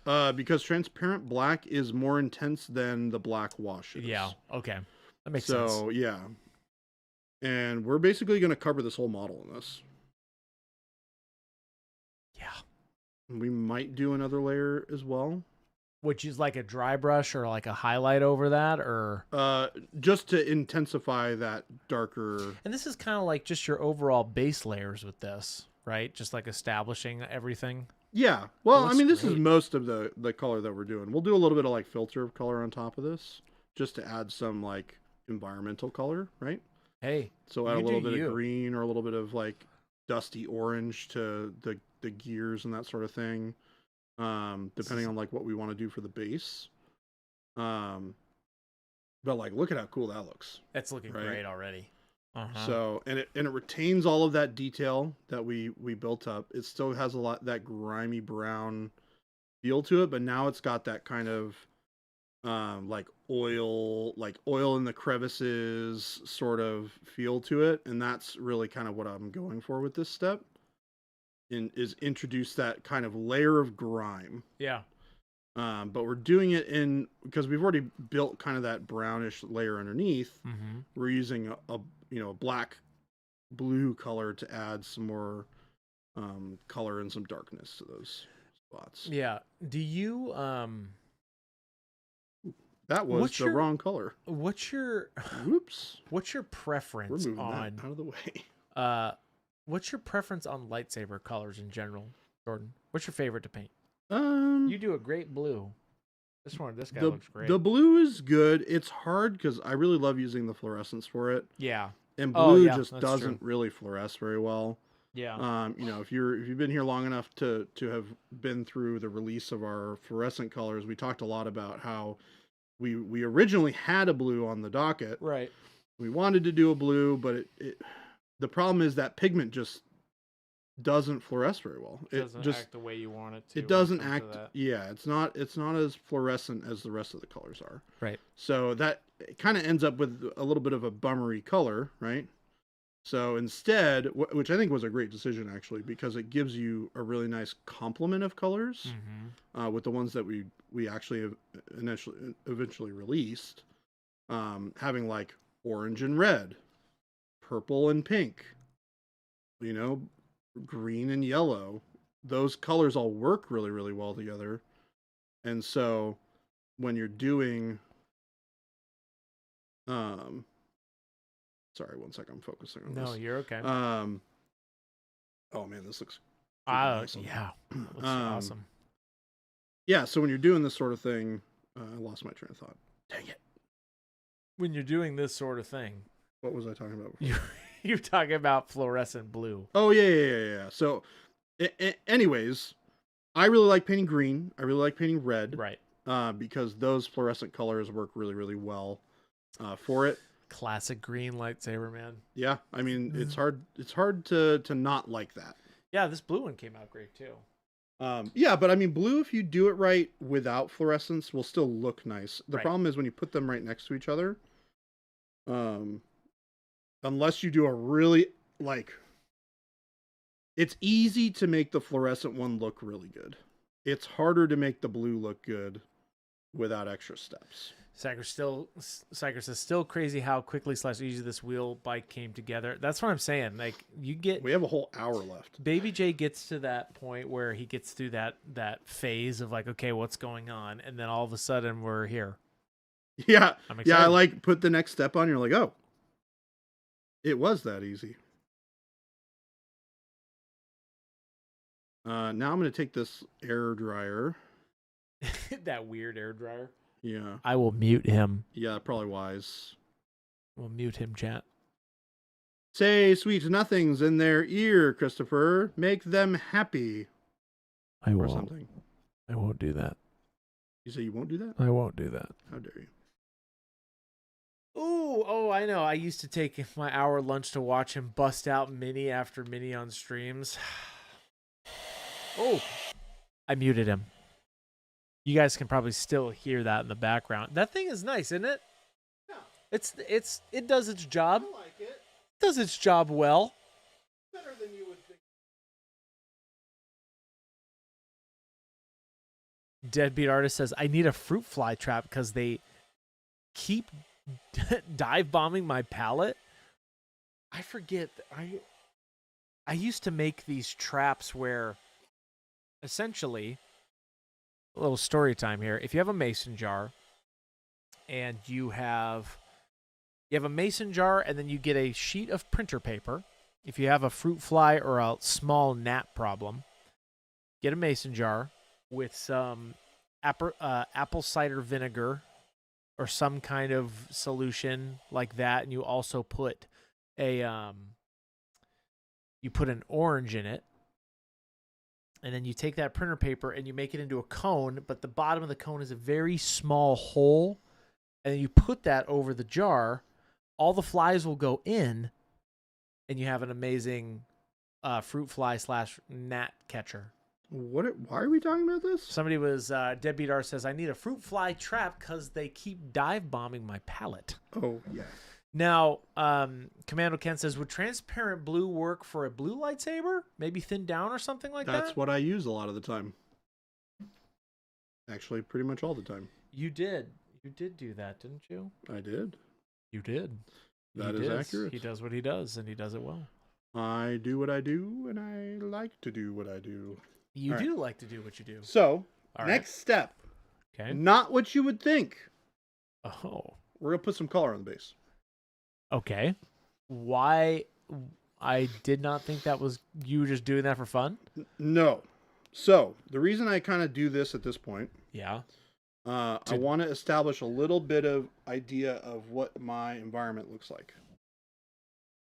Because transparent black is more intense than the black wash is. Yeah. Okay. That makes sense. So yeah, and we're basically going to cover this whole model in this. Yeah. We might do another layer as well. Which is like a dry brush or like a highlight over that, or just to intensify that darker. And this is kind of like just your overall base layers with this, right? Just like establishing everything. Yeah. Well, I mean, this is most of the color that we're doing. We'll do a little bit of like filter of color on top of this, just to add some like environmental color, right? Hey. So add a little bit of green or a little bit of like dusty orange to the gears and that sort of thing. Depending on like what we want to do for the base. But like, look at how cool that looks. That's looking great already. So, and it retains all of that detail that we built up. It still has a lot that grimy brown feel to it, but now it's got that kind of like oil in the crevices sort of feel to it, and that's really kind of what I'm going for with this step. Is introduce that kind of layer of grime. Yeah. But we're doing it because we've already built kind of that brownish layer underneath. Mm-hmm. We're using a black blue color to add some more color and some darkness to those spots. Yeah. Do you that was the wrong color. What's your What's your preference We're moving on that out of the way. What's your preference on lightsaber colors in general, Jordan? What's your favorite to paint? You do a great blue. This guy looks great. The blue is good. It's hard because I really love using the fluorescence for it. Yeah. And blue just doesn't really fluoresce very well. Yeah. If you've been here long enough to have been through the release of our fluorescent colors, we talked a lot about how we originally had a blue on the docket. Right. We wanted to do a blue, but the problem is that pigment just doesn't fluoresce very well. It doesn't act the way you want it to. It doesn't act. Yeah, it's not as fluorescent as the rest of the colors are. Right. So that kind of ends up with a little bit of a bummery color, right? So instead, which I think was a great decision actually, because it gives you a really nice complement of colors with the ones that we actually have eventually released, having like orange and red, purple and pink, green and yellow. Those colors all work really, really well together. And so when you're doing, sorry, one second, I'm focusing on this. No, you're okay. Oh man, this looks awesome. Yeah, looks awesome. Yeah, so when you're doing this sort of thing, I lost my train of thought. Dang it. When you're doing this sort of thing. What was I talking about before? You're talking about fluorescent blue. Oh yeah. So, anyways, I really like painting green. I really like painting red. Right. Because those fluorescent colors work really, really well for it. Classic green lightsaber, man. Yeah, I mean it's hard. It's hard to not like that. Yeah, this blue one came out great too. Yeah, but I mean blue, if you do it right without fluorescence, will still look nice. The Right. problem is when you put them right next to each other. Unless you do a really it's easy to make the fluorescent one look really good. It's harder to make the blue look good without extra steps. Cyker says still crazy how quickly / easy this wheel bike came together. That's what I'm saying. Like We have a whole hour left. Baby J gets to that point where he gets through that phase of like, okay, what's going on, and then all of a sudden we're here. Yeah, I'm yeah. I excited. put the next step on. You're like, oh, it was that easy. Now I'm going to take this air dryer. That weird air dryer. Yeah. I will mute him. Yeah, probably wise. We'll mute him, chat. Say sweet nothings in their ear, Christopher. Make them happy. I Or won't. something. I won't do that. You say you won't do that? I won't do that. How dare you? Ooh, oh, I know. I used to take my hour lunch to watch him bust out mini after mini on streams. Oh, I muted him. You guys can probably still hear that in the background. That thing is nice, isn't it? Yeah. It does its job. I like it. Does its job well. Better than you would think. Deadbeat Artist says, I need a fruit fly trap because they keep dive bombing my palette. I forget. I used to make these traps where essentially, a little story time here. If you have a mason jar and you have a mason jar and then you get a sheet of printer paper, if you have a fruit fly or a small gnat problem, get a mason jar with some apple cider vinegar or some kind of solution like that, and you also put an orange in it, and then you take that printer paper and you make it into a cone, but the bottom of the cone is a very small hole, and then you put that over the jar. All the flies will go in, and you have an amazing fruit fly / gnat catcher. Why are we talking about this? Somebody was Deadbeat R says, I need a fruit fly trap because they keep dive bombing my palette. Oh, yeah. Now, Commando Ken says, would transparent blue work for a blue lightsaber? Maybe thin down or something like that? That's what I use a lot of the time. Actually, pretty much all the time. You did. You did do that, didn't you? I did. You did. That is accurate. He does what he does, and he does it well. I do what I do, and I like to do what I do. You do like to do what you do. So, All next step. Okay. Not what you would think. Oh. We're going to put some color on the base. Okay. Why? I did not think that was you just doing that for fun. No. So, the reason I kind of do this at this point, Yeah. I want to establish a little bit of idea of what my environment looks like.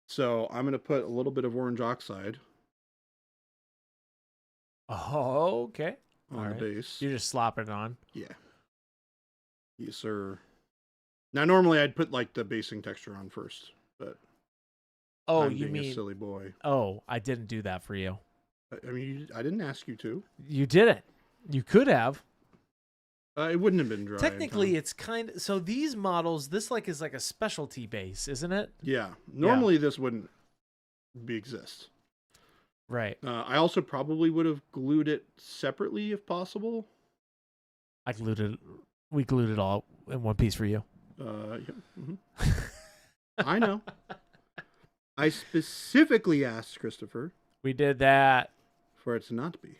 So, I'm going to put a little bit of orange oxide Oh, okay. on the base. You're just slopping it on. Yeah. Yes, sir. Now, normally I'd put like the basing texture on first, but Oh, I'm you being mean? a silly boy? Oh, I didn't do that for you. I mean, I didn't ask you to. You didn't. You could have. It wouldn't have been dry. Technically, it's kind of so. These models, this is like a specialty base, isn't it? Yeah. Normally, this wouldn't exist. Right. I also probably would have glued it separately if possible. I glued it. We glued it all in one piece for you. Yeah. Mm-hmm. I know. I specifically asked Christopher We did that. for it to not be.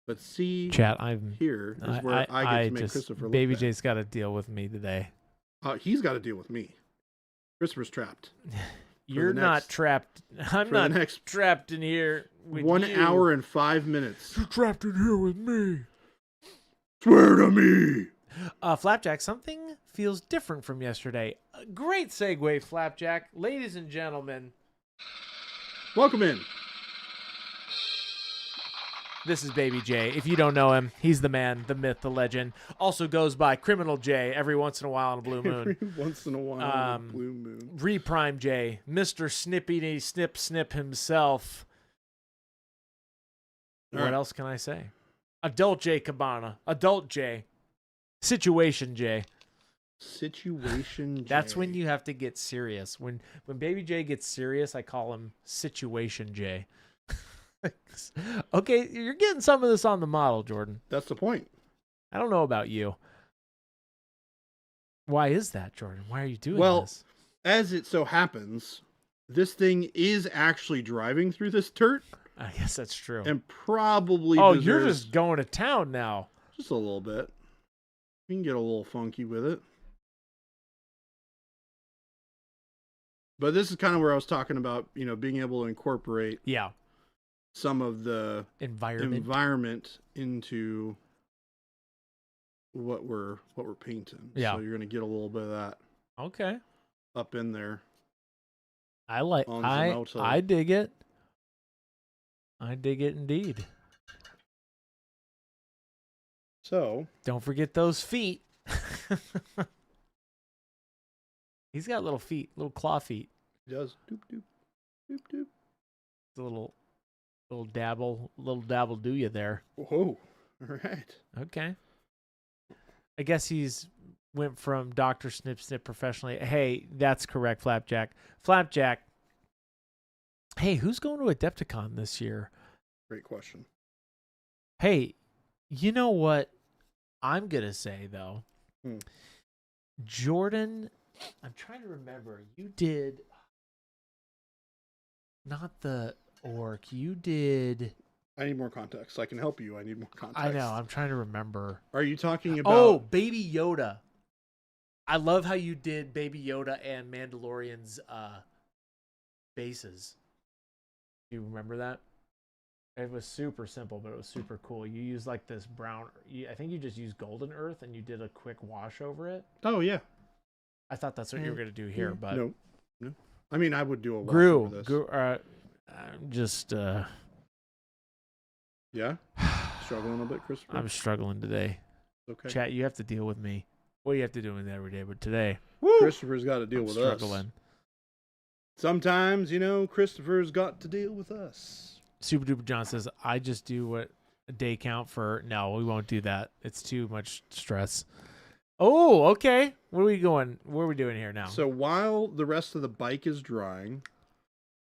But see, Chat. I'm here is where I get to make just Christopher look Baby bad. J's got to deal with me today. He's got to deal with me. Christopher's trapped. You're the not next- trapped. I'm for the not next trapped in here with 1 you. hour and 5 minutes. You're trapped in here with me. Swear to me. Flapjack, something feels different from yesterday. Great segue, Flapjack. Ladies and gentlemen, Welcome in. this is Baby J. If you don't know him, he's the man, the myth, the legend. Also goes by Criminal J every once in a while on a blue moon. Every once in a while, on a blue moon. Reprime J, Mr. Snippy Snip Snip himself. All What right. else can I say? Adult J Cabana. Adult J. Situation J. Situation J. That's when you have to get serious. When Baby J gets serious, I call him Situation J. Okay, you're getting some of this on the model, Jordan. That's the point. I don't know about you. Why is that, Jordan? Why are you doing Well, this? as it so happens, this thing is actually driving through this dirt I guess that's true. and probably You're deserves just going to town now. just a little bit. You can get a little funky with it. But this is kind of where I was talking about, being able to incorporate Yeah. some of the Environment. into what we're painting. Yeah. So you're gonna get a little bit of that Okay. up in there. I like On I Zomoto. I dig it. I dig it indeed. So Don't forget those feet. He's got little feet, little claw feet. it does doop doop doop doop. A little dabble do you there. Whoa. All right. Okay. I guess he's went from Dr. Snip Snip professionally. Hey, that's correct, Flapjack. Flapjack. Hey, who's going to Adepticon this year? Great question. Hey, you know what I'm going to say, though? Hmm. Jordan, I'm trying to remember. You did not the orc. You did. I need more context. I can help you. I need more context. I know. I'm trying to remember. Are you talking about? Oh, Baby Yoda. I love how you did Baby Yoda and Mandalorian's bases. Do you remember that? It was super simple, but it was super cool. You used like this brown. I think you just used golden earth, and you did a quick wash over it. Oh yeah. I thought that's what you were gonna do here, but no. I mean, I would do a wash grew. over this. I'm just. Yeah. Struggling a bit, Christopher. I'm struggling today. Okay. Chat, you have to deal with me. Well, you have to do with it every day, but today, Christopher's got to deal I'm with struggling. us. Sometimes, Christopher's got to deal with us. Super Duper John says, I just do what a day count for. No, we won't do that. It's too much stress. Oh, okay. Where are we going? What are we doing here now? So while the rest of the bike is drying,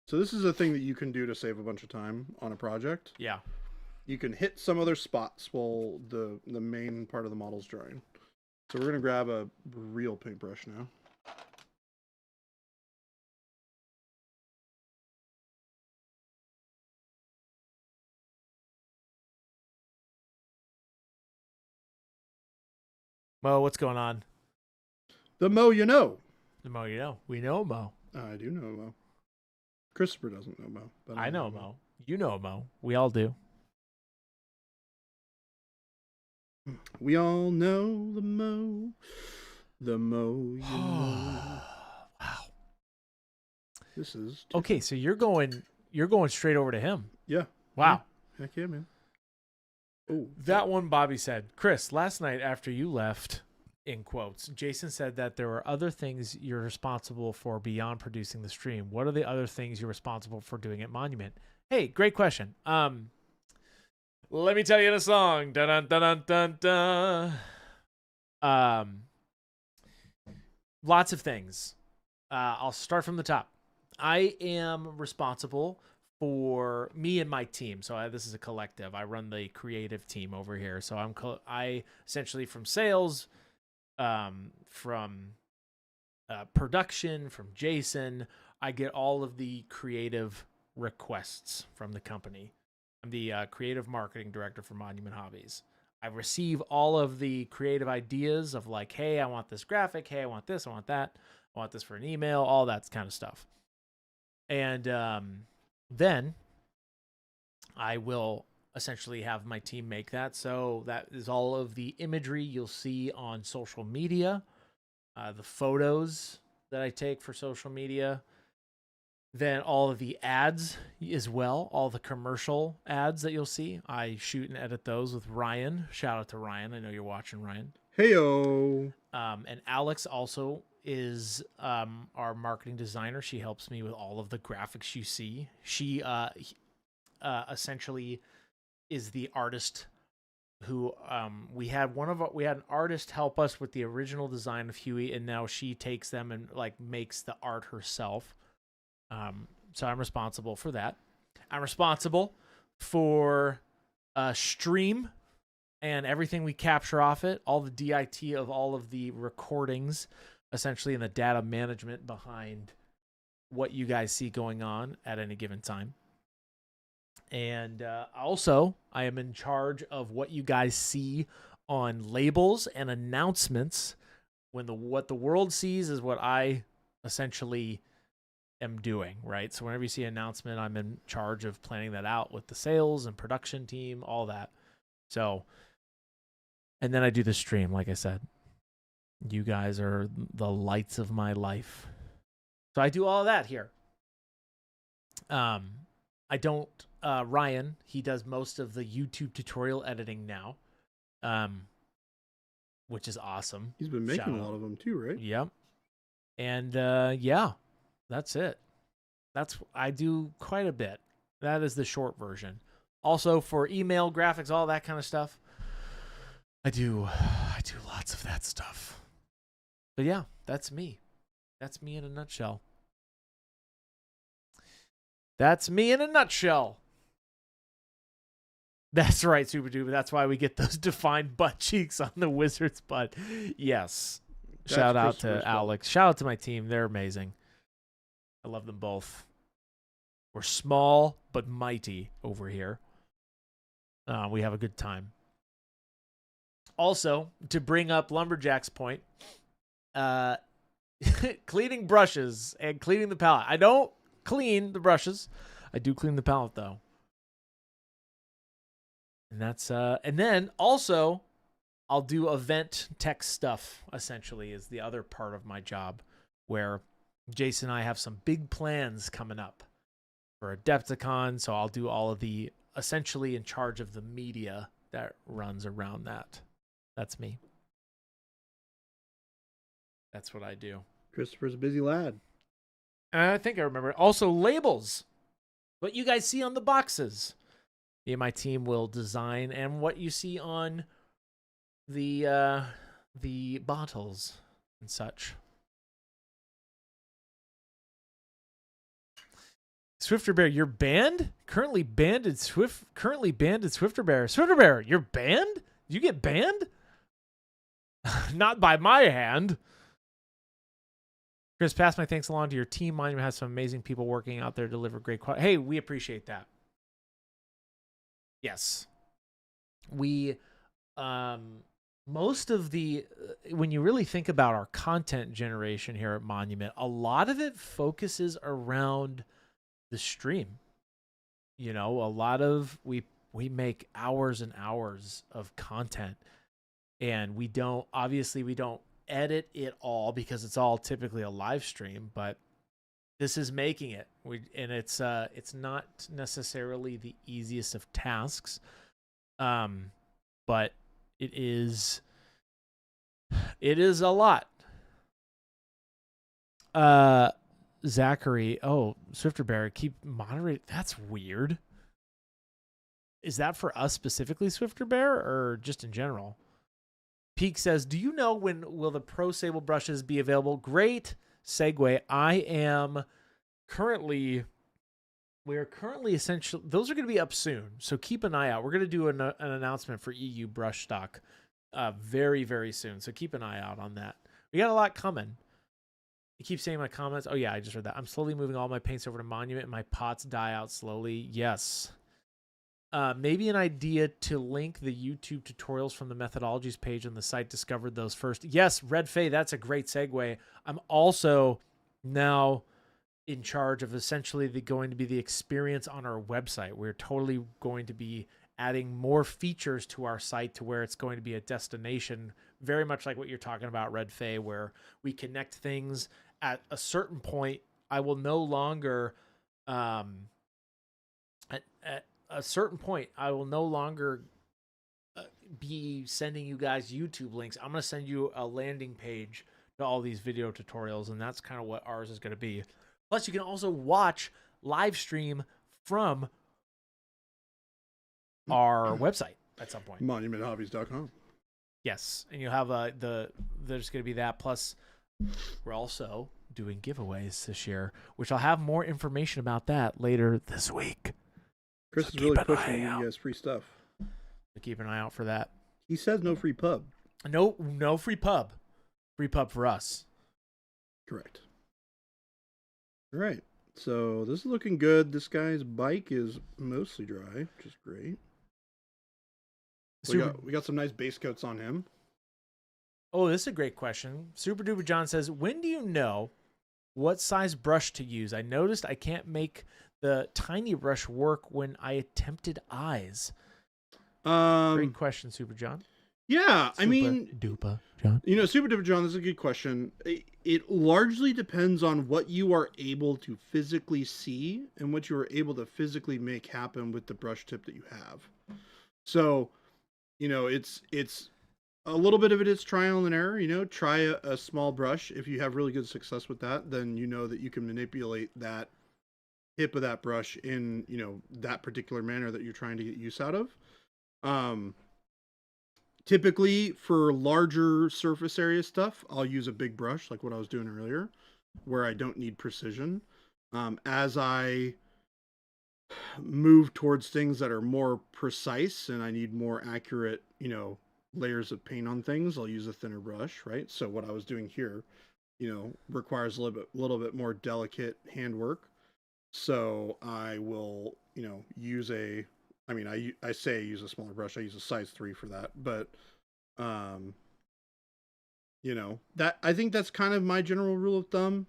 so this is a thing that you can do to save a bunch of time on a project. Yeah. You can hit some other spots while the main part of the model's drying. So we're going to grab a real paintbrush now. Mo, what's going on? The Mo you know. The Mo, you know. We know Mo. I do know Mo. Christopher doesn't know Mo. But I know Mo. You know Mo. We all do. We all know the Mo. The Mo you know. Wow. This is Okay, so you're going straight over to him. Yeah. Wow. Heck yeah, man. Oh, That one, Bobby said, Chris, last night after you left, in quotes, Jason said that there were other things you're responsible for beyond producing the stream. What are the other things you're responsible for doing at Monument? Hey, great question. Let me tell you the song. Dun dun dun dun dun. Lots of things. I'll start from the top. I am responsible for me and my team. So this is a collective. I run the creative team over here. So I essentially from sales, from production, from Jason, I get all of the creative requests from the company. I'm the creative marketing director for Monument Hobbies. I receive all of the creative ideas of like, hey, I want this graphic. Hey, I want this. I want that. I want this for an email. All that kind of stuff. And then I will essentially have my team make that. So that is all of the imagery you'll see on social media, the photos that I take for social media, then all of the ads as well, all the commercial ads that you'll see. I shoot and edit those with Ryan. Shout out to Ryan. I know you're watching, Ryan. Heyo. And Alex also is our marketing designer. She helps me with all of the graphics you see. She essentially is the artist who we had an artist help us with the original design of Huey, and now she takes them and like makes the art herself. So I'm responsible for that. I'm responsible for stream and everything we capture off it, all the DIT of all of the recordings, essentially, and the data management behind what you guys see going on at any given time. And also, I am in charge of what you guys see on labels and announcements. What the world sees is what I essentially am doing, right? So whenever you see an announcement, I'm in charge of planning that out with the sales and production team, all that. So, and then I do the stream, like I said. You guys are the lights of my life. So I do all of that here. I don't, Ryan, he does most of the YouTube tutorial editing now, which is awesome. He's been making a lot of them too, right? Yep. And yeah, that's it. I do quite a bit. That is the short version. Also for email, graphics, all that kind of stuff. I do lots of that stuff. But yeah, that's me. That's me in a nutshell. That's me in a nutshell. That's right, Super Duper. That's why we get those defined butt cheeks on the wizard's butt. Yes. Shout out to Alex. Shout out to my team. They're amazing. I love them both. We're small but mighty over here. We have a good time. Also, to bring up Lumberjack's point, cleaning brushes and cleaning the palette. I don't clean the brushes. I do clean the palette though. And that's and then also I'll do event tech stuff, essentially, is the other part of my job, where Jason and I have some big plans coming up for Adepticon, so I'll do all of the, essentially in charge of the media that runs around that. That's me. That's what I do. Christopher's a busy lad. And I think I remember. Also, labels. What you guys see on the boxes. Me and my team will design, and what you see on the bottles and such. Swifter Bear, you're banned? Currently banned Swifter Bear. Swifter Bear, you're banned? Did you get banned? Not by my hand. Chris, pass my thanks along to your team. Monument has some amazing people working out there to deliver great quality. Hey, we appreciate that. Yes. We, most of the, when you really think about our content generation here at Monument, a lot of it focuses around the stream. You know, a lot of, we make hours and hours of content, and we don't edit it all because it's all typically a live stream, but this is making it. It's not necessarily the easiest of tasks, but it is a lot. Zachary, Swifter Bear, keep moderate. That's weird. Is that for us specifically, Swifter Bear, or just in general? Peak says, do you know when will the Pro Sable brushes be available? Great segue. We're currently essentially, those are going to be up soon. So keep an eye out. We're going to do an announcement for EU brush stock very, very soon. So keep an eye out on that. We got a lot coming. You keep saying my comments. Oh yeah, I just read that. I'm slowly moving all my paints over to Monument and my pots die out slowly. Yes. Maybe an idea to link the YouTube tutorials from the methodologies page on the site. Discovered those first. Yes, Red Faye, that's a great segue. I'm also now in charge of essentially going to be the experience on our website. We're totally going to be adding more features to our site to where it's going to be a destination, very much like what you're talking about, Red Fae, where we connect things at a certain point. I will no longer, at a certain point, I will no longer be sending you guys YouTube links. I'm going to send you a landing page to all these video tutorials, and that's kind of what ours is going to be. Plus, you can also watch live stream from our website at some point. MonumentHobbies.com. Yes, and you'll have there's going to be that. Plus, we're also doing giveaways this year, which I'll have more information about that later this week. Chris is really pushing you guys free stuff. So keep an eye out for that. He says no free pub. No free pub. Free pub for us. Correct. All right. So this is looking good. This guy's bike is mostly dry, which is great. We got some nice base coats on him. Oh, this is a great question. Super Duper John says, when do you know what size brush to use? I noticed I can't make the tiny brush work when I attempted eyes. Great question, Super John. Yeah, I mean, Duper John. Super Duper John, this is a good question. It largely depends on what you are able to physically see and what you are able to physically make happen with the brush tip that you have. So, it's a little bit of it is trial and error. Try a small brush. If you have really good success with that, then you know that you can manipulate that tip of that brush in, that particular manner that you're trying to get use out of. Typically for larger surface area stuff, I'll use a big brush like what I was doing earlier, where I don't need precision. As I move towards things that are more precise and I need more accurate, layers of paint on things, I'll use a thinner brush, right? So what I was doing here, requires a little bit more delicate handwork. So I will, use I say use a smaller brush. I use a size 3 for that, but that I think that's kind of my general rule of thumb.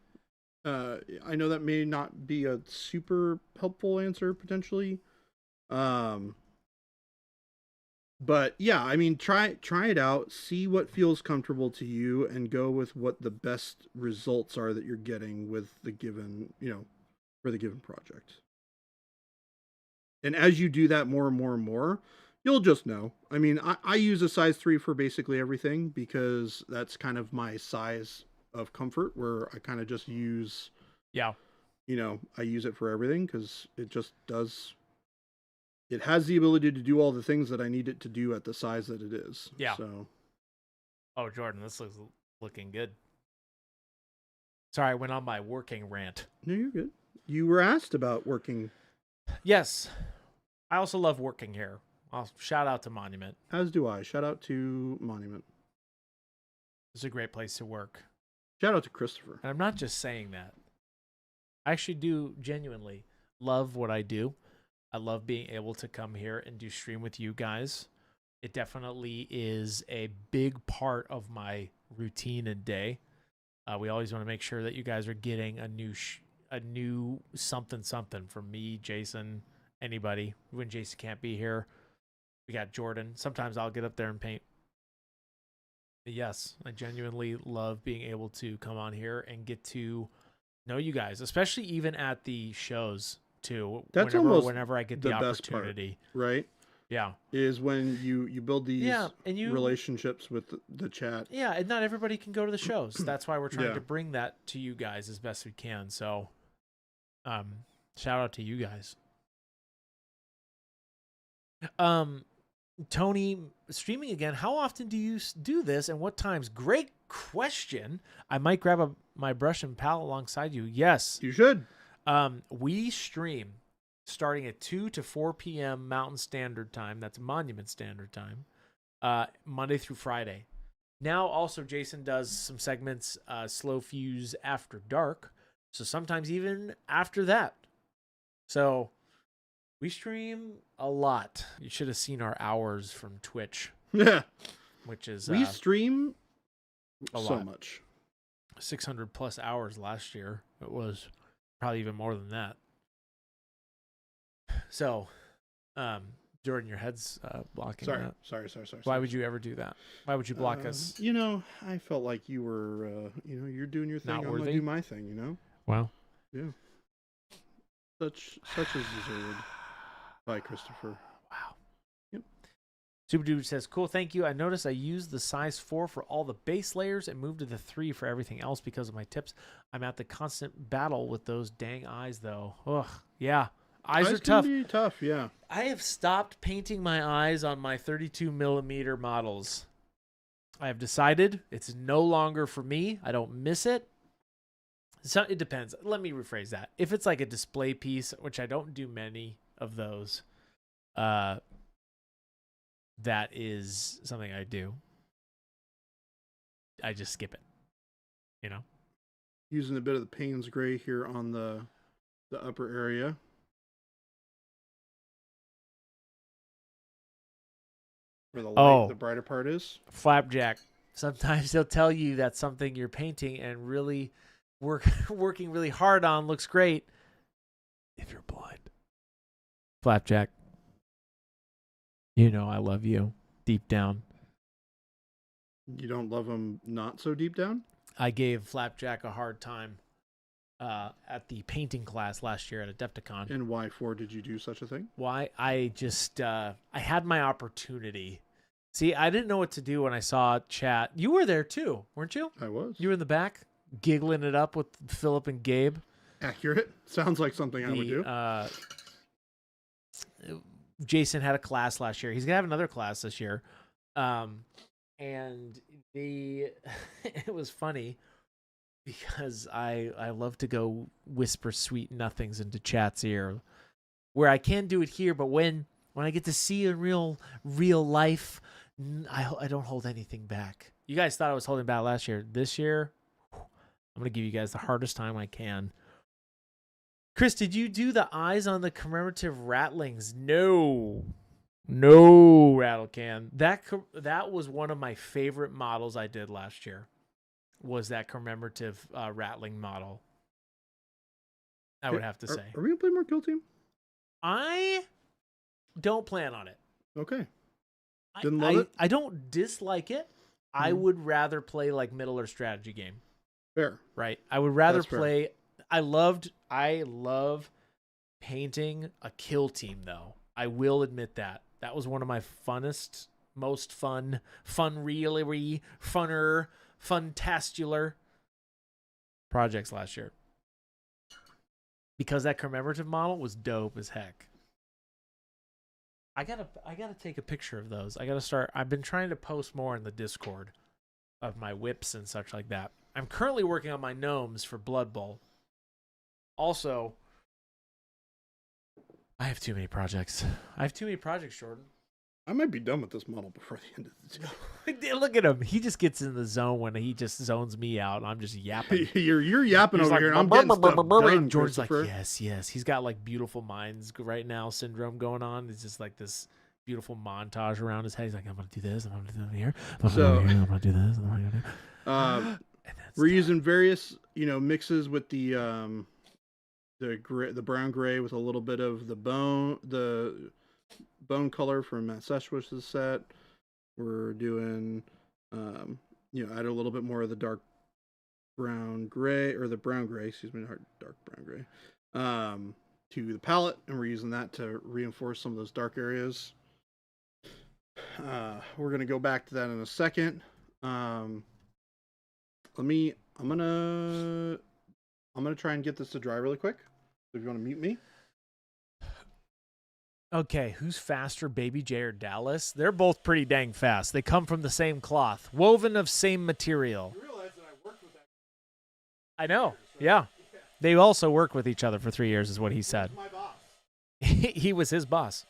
I know that may not be a super helpful answer potentially. But yeah, I mean, try it out, see what feels comfortable to you, and go with what the best results are that you're getting with the given, for the given project. And as you do that more and more and more, you'll just know. I mean, I use a size 3 for basically everything because that's kind of my size of comfort, where I kind of just use, I use it for everything because it just does. It has the ability to do all the things that I need it to do at the size that it is. Yeah. So. Oh, Jordan, this looks looking good. Sorry, I went on my working rant. No, you're good. You were asked about working. Yes. I also love working here. I'll shout out to Monument. As do I. Shout out to Monument. It's a great place to work. Shout out to Christopher. And I'm not just saying that. I actually do genuinely love what I do. I love being able to come here and do stream with you guys. It definitely is a big part of my routine and day. We always want to make sure that you guys are getting a new something from me, Jason, anybody. When Jason can't be here, we got Jordan. Sometimes I'll get up there and paint. But yes, I genuinely love being able to come on here and get to know you guys, especially even at the shows too. That's whenever I get the opportunity, best part, right? Yeah, is when you build these and relationships with the chat. Yeah, and not everybody can go to the shows. That's why we're trying to bring that to you guys as best we can. So, shout out to you guys. Tony, streaming again. How often do you do this, and what times? Great question. I might grab my brush and palette alongside you. Yes, you should. We stream starting at 2 to 4 p.m. Mountain Standard Time. That's Monument Standard Time. Monday through Friday. Now, also, Jason does some segments, Slow Fuse After Dark. So sometimes even after that. So we stream a lot. You should have seen our hours from Twitch. Yeah. Which is... we stream so lot. Much. 600 plus hours last year. It was probably even more than that. So, Jordan, your head's blocking Sorry. that. Sorry. Why would you ever do that? Why would you block us? You know, I felt like you were, you're doing your thing. Not I'm worthy? gonna do my thing. You know. Wow. Yeah. Such is deserved by Christopher. Wow. Yep. Super Dude says, cool, thank you. I noticed I used the size 4 for all the base layers and moved to the 3 for everything else because of my tips. I'm at the constant battle with those dang eyes, though. Ugh, yeah. Eyes are tough. Can be tough, yeah. I have stopped painting my eyes on my 32 millimeter models. I have decided it's no longer for me. I don't miss it. So it depends. Let me rephrase that. If it's like a display piece, which I don't do many of those, that is something I do. I just skip it, you know? Using a bit of the Payne's Gray here on the upper area. Where the light, the brighter part is. Flapjack. Sometimes he'll tell you that something you're painting and really working really hard on looks great if you're blind. Flapjack. You know I love you deep down. You don't love him not so deep down? I gave Flapjack a hard time at the painting class last year at Adepticon. And why for did you do such a thing? Why? I just, I had my opportunity. See, I didn't know what to do when I saw chat. You were there too, weren't you? I was. You were in the back, giggling it up with Philip and Gabe. Accurate. Sounds like something I would do. Jason had a class last year. He's going to have another class this year. And it was funny because I love to go whisper sweet nothings into chat's ear where I can do it here, but when I get to see in real life, I don't hold anything back. You guys thought I was holding back last year. This year, I'm going to give you guys the hardest time I can. Chris, did you do the eyes on the commemorative rattlings? No, Rattlecan. That was one of my favorite models I did last year. Was that commemorative rattling model? I would have to say. Are we gonna play more Kill Team? I don't plan on it. Okay. Didn't love it? I don't dislike it. Mm-hmm. I would rather play like middle or strategy game. Fair. Right. I would rather That's play. Fair. I love painting a kill team though. I will admit that. That was one of my funnest, most funner, funtastular projects last year. Because that commemorative model was dope as heck. I gotta take a picture of those. I've been trying to post more in the Discord of my whips and such like that. I'm currently working on my gnomes for Blood Bowl. Also, I have too many projects. Jordan. I might be done with this model before the end of the day. Look at him. He just gets in the zone when he just zones me out. And I'm just yapping. You're yapping He's over like, here, and I'm getting stuff done, Jordan's like, yes. He's got like beautiful minds right now syndrome going on. It's just like this beautiful montage around his head. He's like, I'm going to do this. I'm going to do it here. I'm going to do this. I'm going to do we're using various, mixes with the brown gray with a little bit of the bone color from Matt Seshwish's set. We're doing, add a little bit more of the dark brown gray, or the brown gray, excuse me, dark brown gray, to the palette, and we're using that to reinforce some of those dark areas. We're going to go back to that in a second. I'm gonna try and get this to dry really quick. So if you want to mute me. Okay, who's faster, Baby J or Dallas? They're both pretty dang fast. They come from the same cloth, woven of same material. You realize that I worked with that. I know. Yeah. They also worked with each other for 3 years, is what he said. My boss. He was his boss.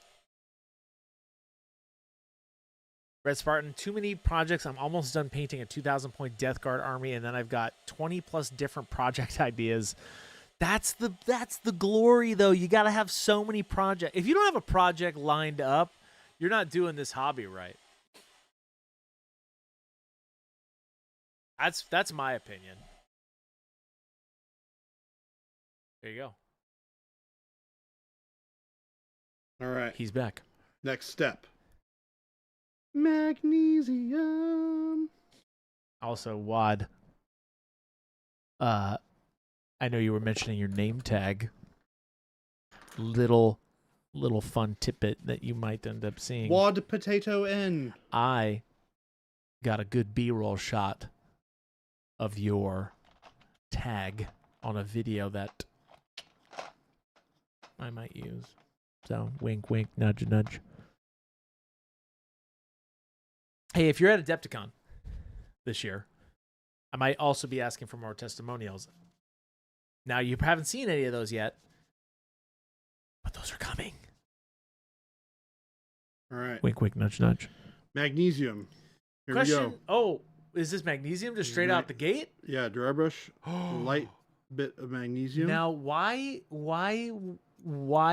Red Spartan, too many projects. I'm almost done painting a 2,000-point Death Guard army, and then I've got 20-plus different project ideas. That's the glory, though. You got to have so many projects. If you don't have a project lined up, you're not doing this hobby right. That's my opinion. There you go. All right. He's back. Next step. Magnesium. Also, Wad. I know you were mentioning your name tag. Little fun tidbit that you might end up seeing. Wad Potato N. I got a good B-roll shot of your tag on a video that I might use. So, wink, wink, nudge, nudge. Hey, if you're at Adepticon this year, I might also be asking for more testimonials. Now, you haven't seen any of those yet, but those are coming. All right. Wink, wink, nudge, nudge. Magnesium. Here Question. we go. Oh, is this magnesium just straight out the gate? Yeah, dry brush. Light bit of magnesium. Now, why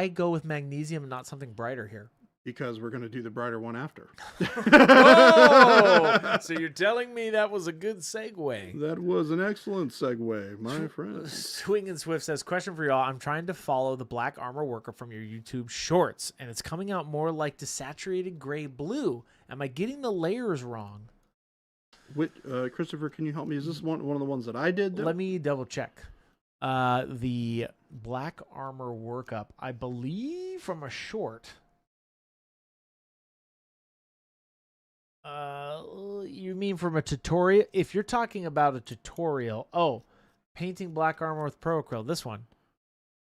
go with magnesium and not something brighter here? Because we're going to do the brighter one after. Oh, so you're telling me that was a good segue. That was an excellent segue, my friend. Swing and Swift says, question for y'all. I'm trying to follow the black armor worker from your YouTube shorts, and it's coming out more like desaturated gray blue. Am I getting the layers wrong? Christopher, can you help me? Is this one of the ones that I did? Let me double check. The black armor workup, I believe from a short. You mean from a tutorial? If you're talking about a tutorial, painting black armor with Pro Acryl, this one.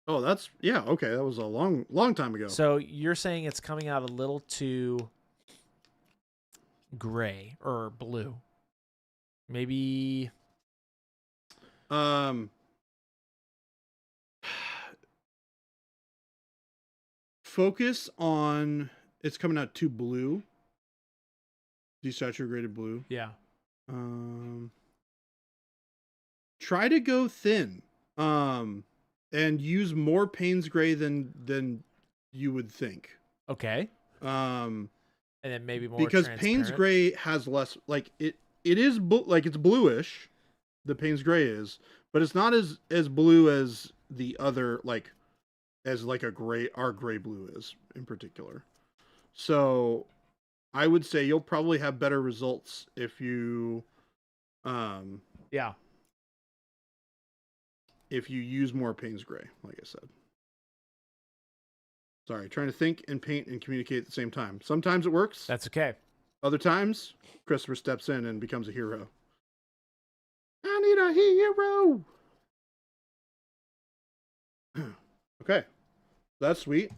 Oh, that's, yeah, okay. That was a long time ago. So you're saying it's coming out a little too gray or blue. Maybe. Focus on, it's coming out too blue. Desaturated blue. Yeah. Try to go thin. And use more Payne's Gray than you would think. Okay. And then maybe more because Payne's Gray has less, like it is like it's bluish. The Payne's Gray is, but it's not as blue as the other, like as like our gray blue is in particular. So I would say you'll probably have better results if you if you use more Payne's Gray, like I said. Sorry, trying to think and paint and communicate at the same time. Sometimes it works. That's okay. Other times, Christopher steps in and becomes a hero. I need a hero. Okay, that's sweet.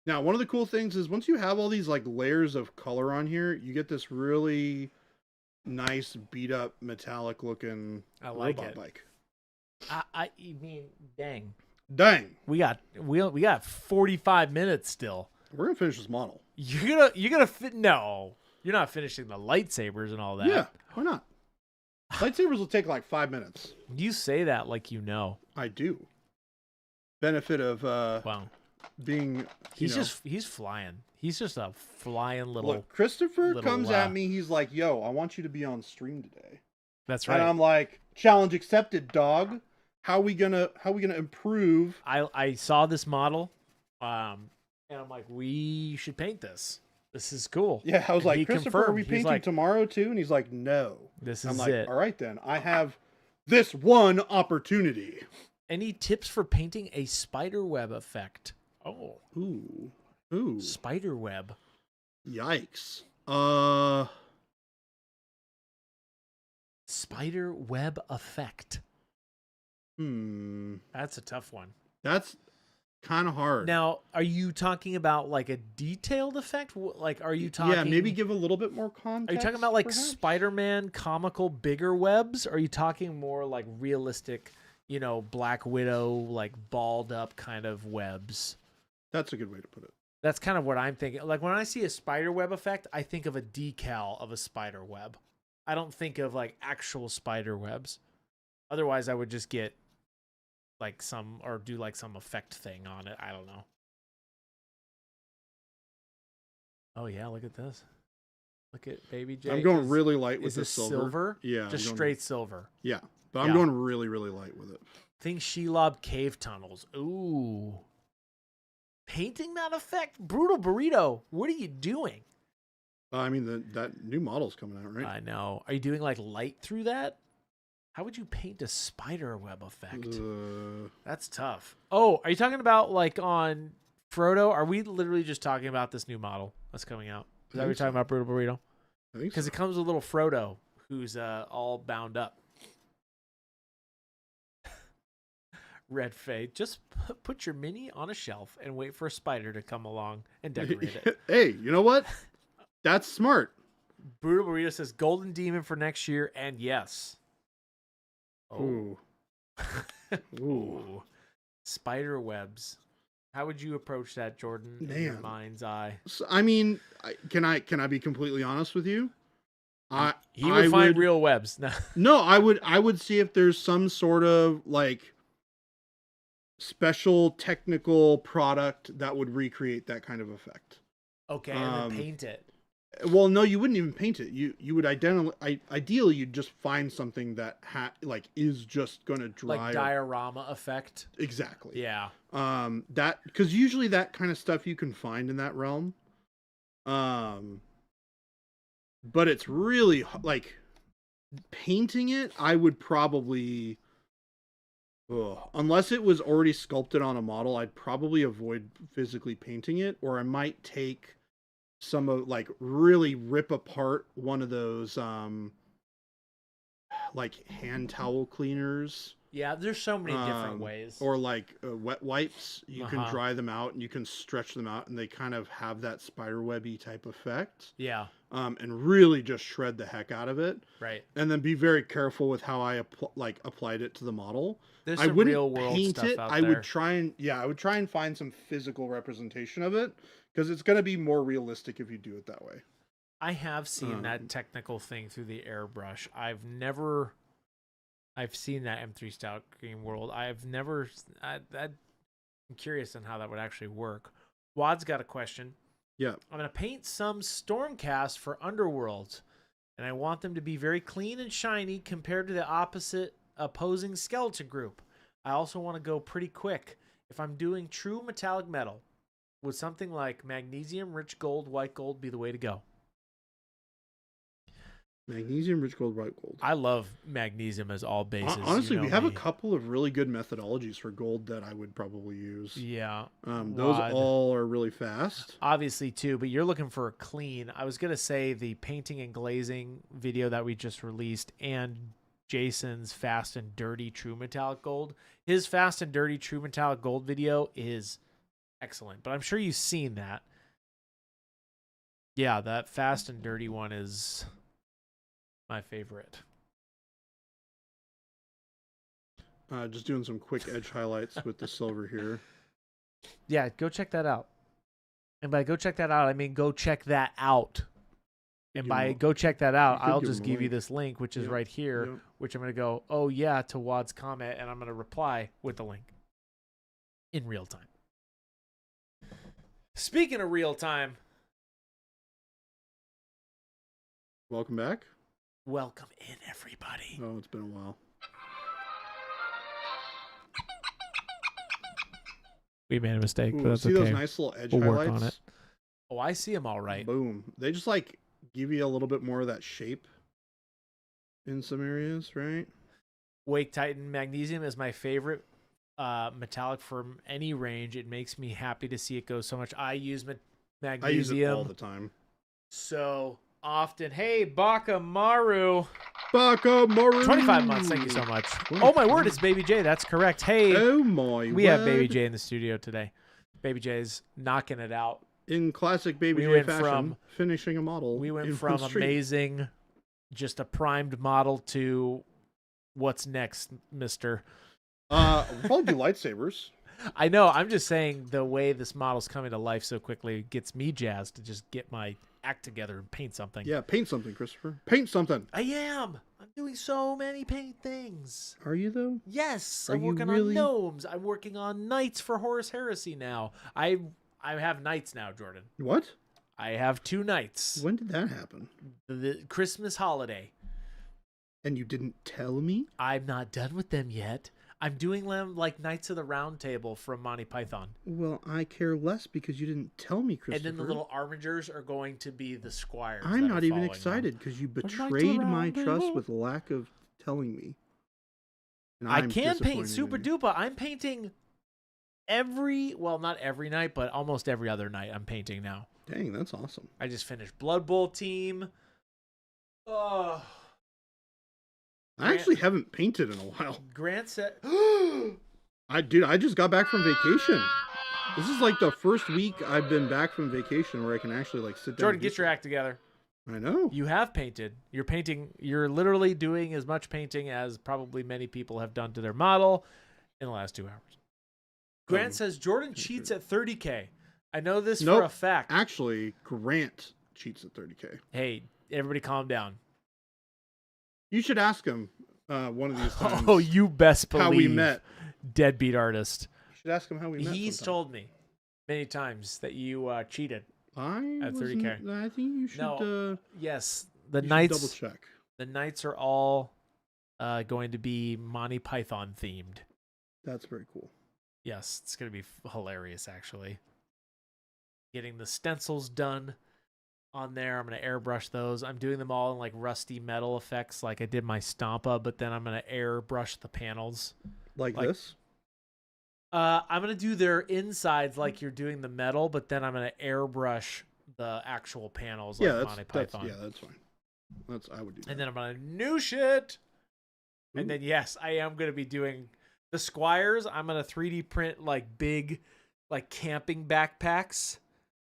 Now, one of the cool things is once you have all these like layers of color on here, you get this really nice beat up metallic looking robot bike. I mean, dang. We got 45 minutes still. We're gonna finish this model. You're gonna no. You're not finishing the lightsabers and all that. Yeah, why not? Lightsabers will take like 5 minutes. You say that like you know. I do. Benefit of wow. Being he's flying. He's just a flying little. Look, Christopher comes at me. He's like, "Yo, I want you to be on stream today." That's right. And I'm like, "Challenge accepted, dog. How we gonna improve?" I saw this model, and I'm like, we should paint this. This is cool. Yeah, I was like, Christopher, are we painting tomorrow too? And he's like, no. I'm like, all right then. I have this one opportunity. Any tips for painting a spider web effect? Oh. Ooh. Spider web. Yikes. Spider web effect. That's a tough one. That's kind of hard. Now, are you talking about like a detailed effect? Like, are you talking? Yeah, maybe give a little bit more context. Are you talking about like perhaps? Spider-Man comical bigger webs? Or are you talking more like realistic, Black Widow, like balled up kind of webs? That's a good way to put it. That's kind of what I'm thinking. Like when I see a spider web effect, I think of a decal of a spider web. I don't think of like actual spider webs. Otherwise, I would just get like some effect thing on it. I don't know. Oh yeah, look at this. Look at baby J. I'm going really light with this the silver. Yeah, just straight silver. Yeah, but I'm going really, really light with it. Think Shelob cave tunnels. Ooh. painting that effect? Brutal Burrito, what are you doing? I mean, that new model's coming out, right? I know. Are you doing like light through that? How would you paint a spider web effect? That's tough. Oh, are you talking about like on Frodo? Are we literally just talking about this new model that's coming out? Is that what you're talking about, Brutal Burrito? I think Because so. it comes with little Frodo who's all bound up. Red Fade, just put your mini on a shelf and wait for a spider to come along and decorate it. Hey, you know what? That's smart. Brutal Burrito says Golden Demon for next year, and yes. Oh. Ooh. Ooh. Spider webs. How would you approach that, Jordan, in your mind's eye? So, I mean, can I be completely honest with you? He would find real webs. No, I would see if there's some sort of like special technical product that would recreate that kind of effect. Okay, and then paint it. Well, no, you wouldn't even paint it. You would ideally you'd just find something that is just gonna dry, like diorama effect. Exactly. Yeah. That because usually that kind of stuff you can find in that realm. But it's really like painting it. I would probably, unless it was already sculpted on a model, I'd probably avoid physically painting it, or I might take some of really rip apart one of those like hand towel cleaners. Yeah, there's so many different ways. Or wet wipes. You can dry them out and you can stretch them out, and they kind of have that spider webby type effect. Yeah. And really just shred the heck out of it. Right. And then be very careful with how I applied it to the model. There's I some wouldn't real world paint stuff it. out I there. would try and find some physical representation of it, because it's going to be more realistic if you do it that way. I have seen that technical thing through the airbrush. I've seen that M3 Stout Green World. I'm curious on how that would actually work. Wad's got a question. Yeah. I'm going to paint some Stormcast for Underworld, and I want them to be very clean and shiny compared to the opposing skeleton group. I also want to go pretty quick. If I'm doing true metallic metal, would something like magnesium, rich gold, white gold be the way to go? Magnesium, rich gold, white gold. I love magnesium as all bases. Honestly, we have a couple of really good methodologies for gold that I would probably use. Yeah. Those all are really fast. Obviously, too, but you're looking for a clean. I was going to say the painting and glazing video that we just released and Jason's Fast and Dirty True Metallic Gold. His Fast and Dirty True Metallic Gold video is excellent, but I'm sure you've seen that. Yeah, that Fast and Dirty one is my favorite. Just doing some quick edge highlights with the silver here. Yeah, go check that out. And by go check that out, I mean go check that out. And by go check that out, I'll just give you this link, which is right here, which I'm going to go, oh yeah, to Wad's comment, and I'm going to reply with the link in real time. Speaking of real time. Welcome back. Welcome in, everybody. Oh, it's been a while. We made a mistake, but that's see okay. Those nice little edge we'll highlights? work on it. Oh, I see them all right. Boom. They just give you a little bit more of that shape in some areas, right? Wake Titan Magnesium is my favorite metallic from any range. It makes me happy to see it go so much. I use magnesium. I use it all the time. So often. Hey, Bakamaru. 25 months. Thank you so much. Oh, my word. It's Baby J. That's correct. Hey. Oh, my We have Baby J in the studio today. Baby J's knocking it out. In classic Baby J fashion, finishing a model. We went from amazing, just a primed model to what's next, mister? We'll probably do lightsabers. I know. I'm just saying the way this model's coming to life so quickly gets me jazzed to just get my act together and paint something. Yeah, paint something, Christopher. Paint something. I am. I'm doing so many paint things. Are you, though? Yes. I'm working on gnomes. I'm working on knights for Horus Heresy now. I have knights now, Jordan. What? I have 2 knights. When did that happen? The Christmas holiday. And you didn't tell me? I'm not done with them yet. I'm doing them like Knights of the Round Table from Monty Python. Well, I care less because you didn't tell me, Christopher. And then the little armigers are going to be the squires. I'm not even excited because you betrayed my trust with lack of telling me. And I can paint super duper. I'm painting not every night, but almost every other night I'm painting now. Dang, that's awesome. I just finished Blood Bowl team. Oh. I actually haven't painted in a while. Grant said... I just got back from vacation. This is like the first week I've been back from vacation where I can actually like sit down. Jordan, get your act together. I know. You have painted. You're literally doing as much painting as probably many people have done to their model in the last 2 hours. Grant says Jordan cheats at 30K. I know this for a fact. Actually, Grant cheats at 30K. Hey, everybody calm down. You should ask him one of these times. Oh, you best believe how we met. Deadbeat artist. You should ask him how we met. He's told me many times that you cheated at 30K. I think you should. No, yes, the Knights. Double check. The Knights are all going to be Monty Python themed. That's very cool. Yes, it's going to be hilarious, actually. Getting the stencils done on there. I'm going to airbrush those. I'm doing them all in like rusty metal effects like I did my Stompa, but then I'm going to airbrush the panels. Like this? I'm going to do their insides like you're doing the metal, but then I'm going to airbrush the actual panels like Monty Python. That's fine. I would do that. And then I'm going to new shit. Ooh. And then, yes, I am going to be doing the squires. I'm going to 3D print like big like camping backpacks.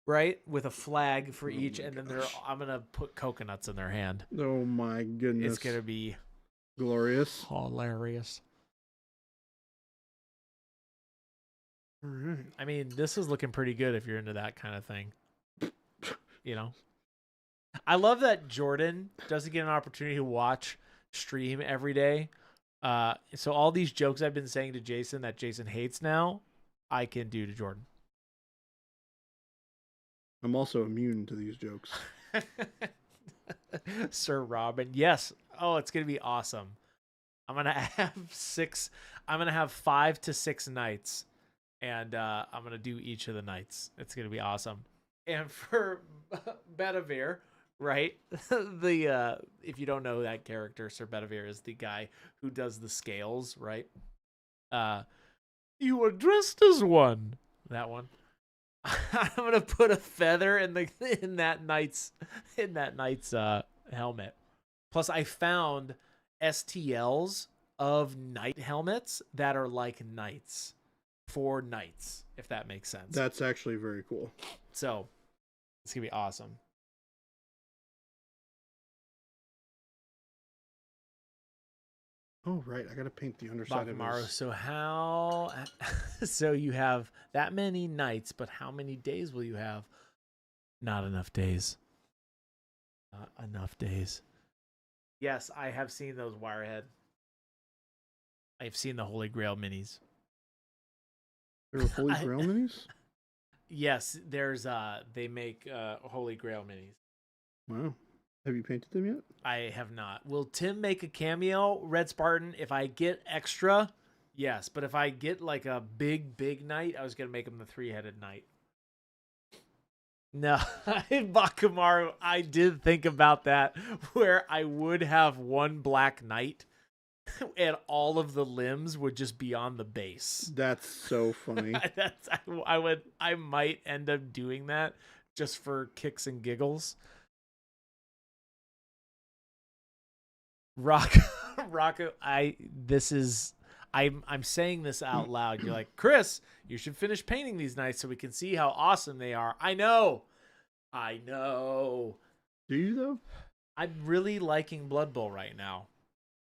Right, with a flag for each, and then I'm gonna put coconuts in their hand. Oh my goodness! It's gonna be glorious, hilarious. All right. I mean, this is looking pretty good if you're into that kind of thing. You know, I love that Jordan doesn't get an opportunity to watch stream every day. So all these jokes I've been saying to Jason that Jason hates now, I can do to Jordan. I'm also immune to these jokes. Sir Robin. Yes. Oh, it's going to be awesome. I'm going to have 5 to 6 nights, and I'm going to do each of the nights. It's going to be awesome. And for Bedivere, right? If you don't know that character, Sir Bedivere is the guy who does the scales, right? You were dressed as one. That one. I'm gonna put a feather in that knight's helmet. Plus, I found STLs of knight helmets that are like knights for knights, if that makes sense. That's actually very cool. So it's gonna be awesome. Oh, right. I got to paint the underside of Bakumaru. his... So you have that many nights, but how many days will you have? Not enough days. Not enough days. Yes, I have seen those Wirehead. I've seen the Holy Grail minis. There were Holy Grail minis? Yes, there's they make Holy Grail minis. Wow. Have you painted them yet? I have not. Will Tim make a cameo, Red Spartan? If I get extra, yes. But if I get like a big knight, I was going to make him the 3-headed knight. No, Bakumaru, I did think about that, where I would have one black knight and all of the limbs would just be on the base. That's so funny. I might end up doing that just for kicks and giggles. Rocco, I'm saying this out loud. You're like, Chris, you should finish painting these nights so we can see how awesome they are. I know. Do you though? I'm really liking Blood Bowl right now.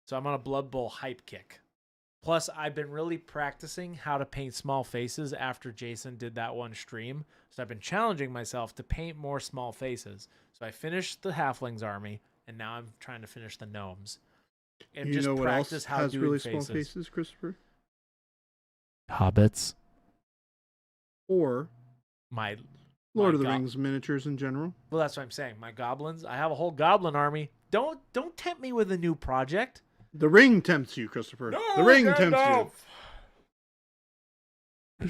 So I'm on a Blood Bowl hype kick. Plus, I've been really practicing how to paint small faces after Jason did that one stream. So I've been challenging myself to paint more small faces. So I finished the Halflings army. And now I'm trying to finish the gnomes. And you know what else has really small faces, Christopher? Hobbits. Or my Lord of the Rings miniatures in general. Well, that's what I'm saying. My goblins. I have a whole goblin army. Don't tempt me with a new project. The ring tempts you, Christopher. No, the ring tempts you. No.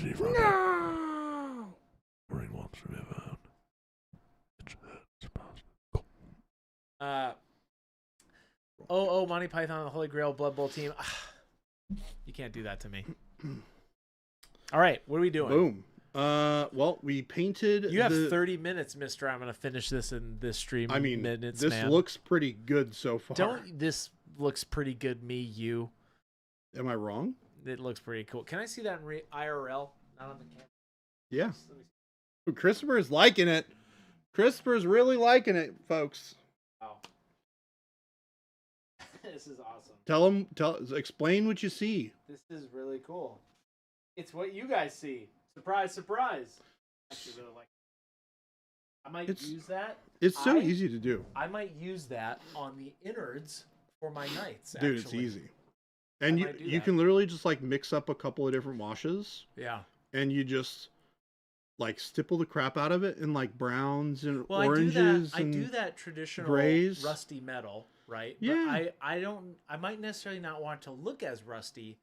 Monty Python and the Holy Grail Blood Bowl team. You can't do that to me. All right, what are we doing? Boom. Well, we painted. You have 30 minutes, mister. I'm going to finish this in this stream. I mean, minutes, this man. looks pretty good so far. This looks pretty good, you. Am I wrong? It looks pretty cool. Can I see that in IRL? Not on the camera. Yeah. Christopher's liking it. Christopher's really liking it, folks. Wow. This is awesome. Explain what you see. This is really cool. It's what you guys see. Surprise, surprise. Actually, really like. I might use that. It's so easy to do. I might use that on the innards for my knights. Dude, it's easy. And you can literally just like mix up a couple of different washes. Yeah. And you just like stipple the crap out of it in like browns and oranges. I do that traditional grays. Rusty metal, right? Yeah. But I might necessarily not want it to look as rusty,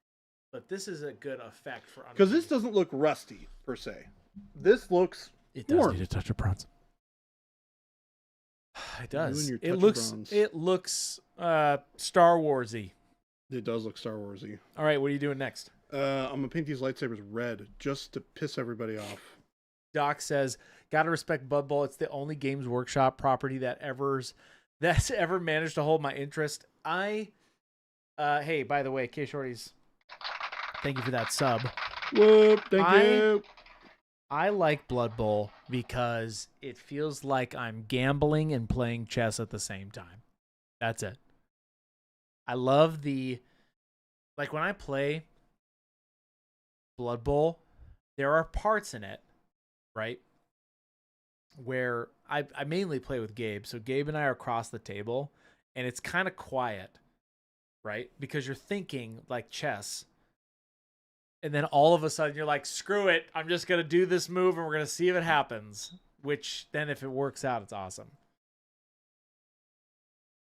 but this is a good effect for because this doesn't look rusty per se. This looks does need a touch of bronze. It does. It looks Star Warsy. It does look Star Warsy. All right, what are you doing next? I'm gonna paint these lightsabers red just to piss everybody off. Doc says, "Gotta respect Blood Bowl. It's the only Games Workshop property that's ever managed to hold my interest." Hey, by the way, K Shorties, thank you for that sub. Whoop! Thank you. I like Blood Bowl because it feels like I'm gambling and playing chess at the same time. That's it. I love when I play Blood Bowl, there are parts in it, right, where I mainly play with Gabe. So Gabe and I are across the table, and it's kind of quiet, right? Because you're thinking like chess. And then all of a sudden you're like, screw it. I'm just going to do this move and we're going to see if it happens. Which then if it works out, it's awesome.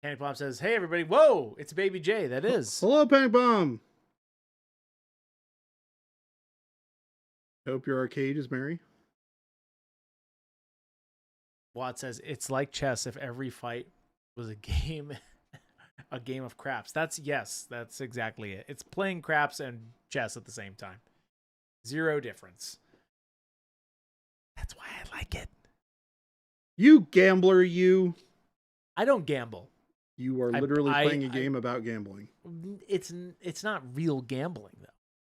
Panic Bomb says, "Hey, everybody. Whoa, it's Baby J." That is. Hello, Panic Bomb. Hope your arcade is merry. Watt says, "It's like chess if every fight was a game a game of craps." That's exactly it. It's playing craps and chess at the same time. Zero difference. That's why I like it. You gambler, you. I don't gamble. You are literally playing a game about gambling. It's not real gambling though.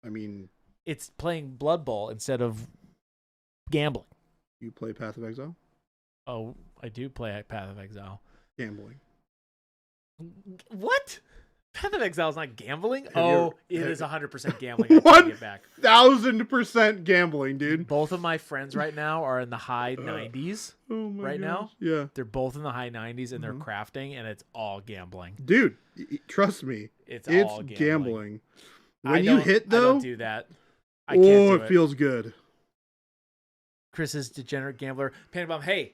I mean, it's playing Blood Bowl instead of gambling. You play Path of Exile? Oh, I do play Path of Exile. Gambling. What? Path of Exile is not gambling? It is 100% gambling. 1,000% gambling, dude. Both of my friends right now are in the high 90s. Oh my right gosh. now? Yeah. They're both in the high 90s and they're crafting, and it's all gambling. Dude, trust me. It's all gambling. When you hit, though. I don't do that. I can't do it. It feels good. Chris's degenerate gambler. Panic Bomb, hey.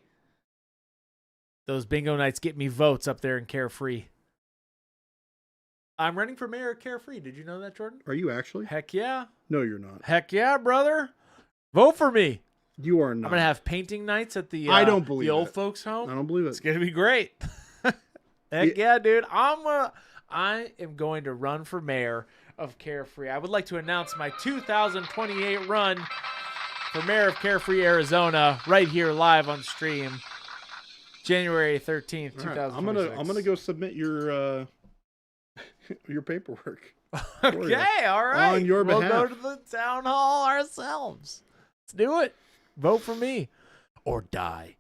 Those bingo nights get me votes up there in Carefree. I'm running for mayor of Carefree. Did you know that, Jordan? Are you actually? Heck yeah. No, you're not. Heck yeah, brother. Vote for me. You are not. I'm going to have painting nights at the I don't believe the old folks home. I don't believe it. It's going to be great. Heck yeah, dude. I am going to run for mayor of Carefree. I would like to announce my 2028 run for mayor of Carefree, Arizona, right here live on stream. January 13th, 2026. I'm gonna go submit your paperwork. Okay, all right. On your behalf. We'll go to the town hall ourselves. Let's do it. Vote for me. Or die.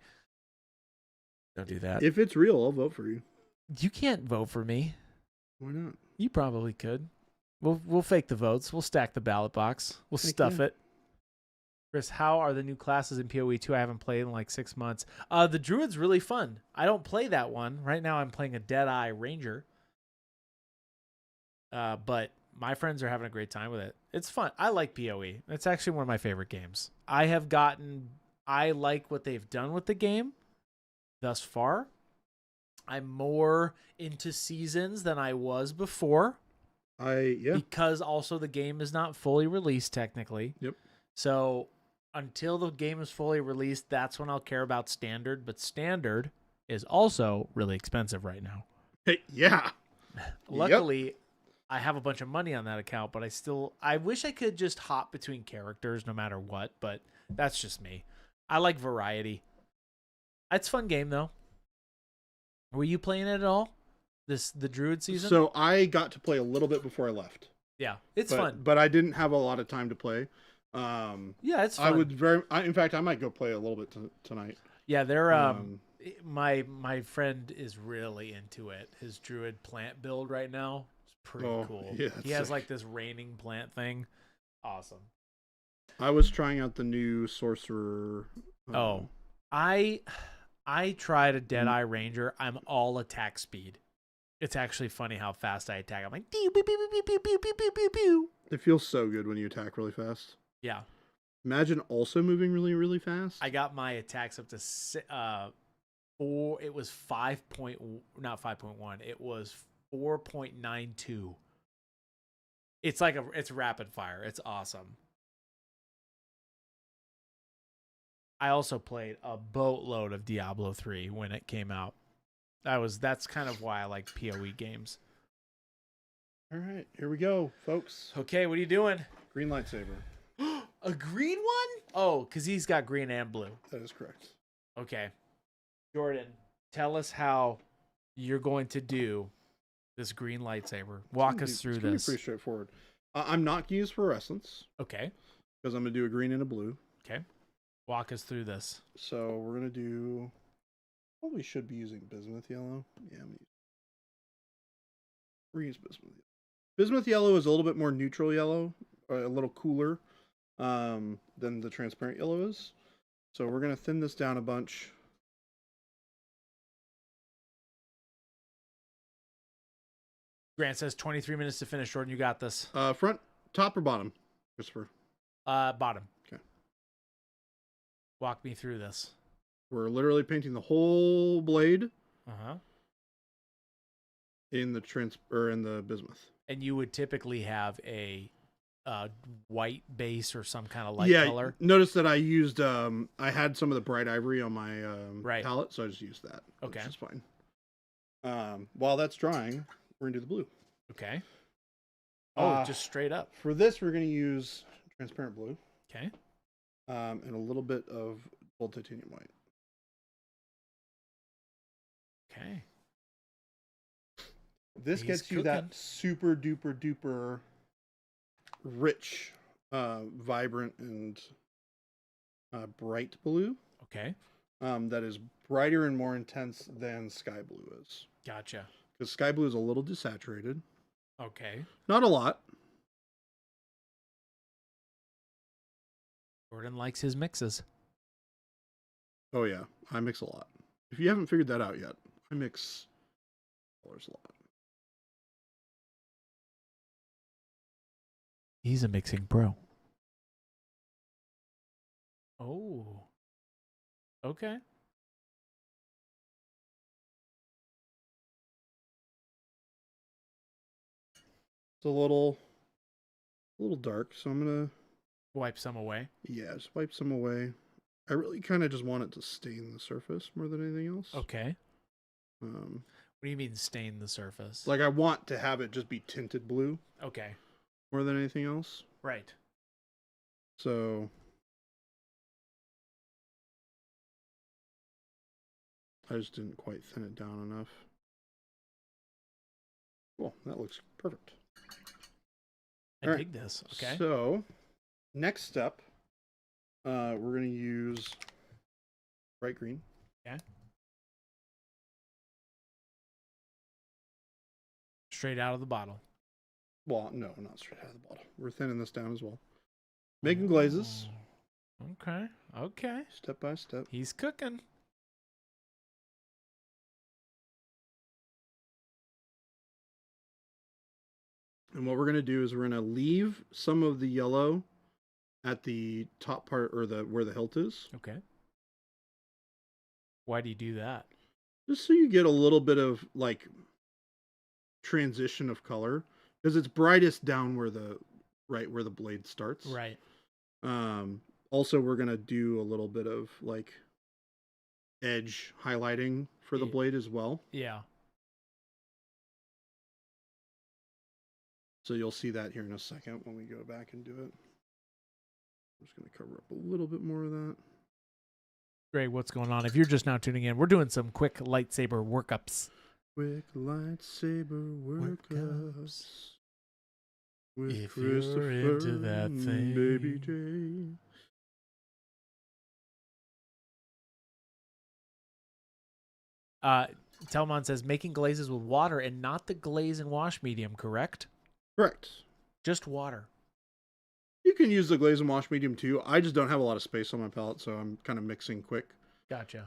Don't do that. If it's real, I'll vote for you. You can't vote for me. Why not? You probably could. We'll fake the votes. We'll stack the ballot box. We'll stuff it. Chris, how are the new classes in PoE 2? I haven't played in like 6 months. The Druid's really fun. I don't play that one. Right now I'm playing a Deadeye Ranger. But my friends are having a great time with it. It's fun. I like PoE. It's actually one of my favorite games. I like what they've done with the game thus far. I'm more into seasons than I was before. Because also the game is not fully released technically. Yep. So until the game is fully released, that's when I'll care about standard. But standard is also really expensive right now. Hey, yeah. Luckily, I have a bunch of money on that account, but I wish I could just hop between characters no matter what, but that's just me. I like variety. It's a fun game though. Were you playing it at all? The Druid season? So I got to play a little bit before I left. Yeah, it's fun. But I didn't have a lot of time to play. Yeah, it's fun. In fact, I might go play a little bit tonight. Yeah, they're my friend is really into it. His Druid plant build right now is pretty cool. Yeah, he has like this raining plant thing. Awesome. I was trying out the new sorcerer. I tried a Deadeye Ranger. I'm all attack speed. It's actually funny how fast I attack. I'm like, pew, pew, pew, pew, pew, pew, pew, pew, pew, pew. It feels so good when you attack really fast. Yeah. Imagine also moving really, really fast. I got my attacks up to 4. It was not 5.1. It was 4.92. It's like it's rapid fire. It's awesome. I also played a boatload of Diablo 3 when it came out. That's kind of why I like PoE games. All right, here we go, folks. Okay, what are you doing? Green lightsaber. A green one? Oh, because he's got green and blue. That is correct. Okay. Jordan, tell us how you're going to do this green lightsaber. Walk us through this. It's pretty straightforward. I'm not going to use fluorescence. Okay. Because I'm going to do a green and a blue. Okay. Walk us through this. So we're going to do... Probably should be using bismuth yellow. Yeah, we're use bismuth yellow. Bismuth yellow is a little bit more neutral yellow, or a little cooler than the transparent yellow is. So we're going to thin this down a bunch. Grant says 23 minutes to finish. Jordan, you got this. Front, top, or bottom, Christopher? Bottom. Okay. Walk me through this. We're literally painting the whole blade. In the bismuth. And you would typically have a white base or some kind of light color. Notice that I used I had some of the bright ivory on my palette, so I just used that. Okay, which is fine. While that's drying, we're gonna do the blue. Okay. Oh, just straight up. For this, we're gonna use transparent blue. Okay. And a little bit of gold titanium white. Okay. This gets you that super duper duper rich, vibrant, and bright blue. Okay. That is brighter and more intense than sky blue is. Gotcha. Because sky blue is a little desaturated. Okay. Not a lot. Jordan likes his mixes. Oh yeah, I mix a lot. If you haven't figured that out yet, I mix colors a lot. He's a mixing pro. Oh. Okay. It's a little dark, so I'm gonna wipe some away. Yeah, just wipe some away. I really kind of just want it to stain the surface more than anything else. Okay. What do you mean stain the surface? Like I want to have it just be tinted blue. Okay. More than anything else. Right. So I just didn't quite thin it down enough. Cool, that looks perfect. I dig this. Okay. So next step, we're gonna use bright green. Okay. Straight out of the bottle. Well, no, not straight out of the bottle. We're thinning this down as well. Making glazes. Okay. Okay. Step by step. He's cooking. And what we're going to do is we're going to leave some of the yellow at the top part, or where the hilt is. Okay. Why do you do that? Just so you get a little bit of like transition of color, because it's brightest down where the blade starts. Right. Also, we're gonna do a little bit of like edge highlighting for the blade as well. Yeah. So you'll see that here in a second when we go back and do it. I'm just gonna cover up a little bit more of that. Greg, what's going on? If you're just now tuning in, we're doing some quick lightsaber workups. Quick lightsaber workups. With If Christopher you're into that and thing. Baby J. Telmon says making glazes with water and not the glaze and wash medium, correct? Correct. Just water. You can use the glaze and wash medium too. I just don't have a lot of space on my palette, so I'm kind of mixing quick. Gotcha.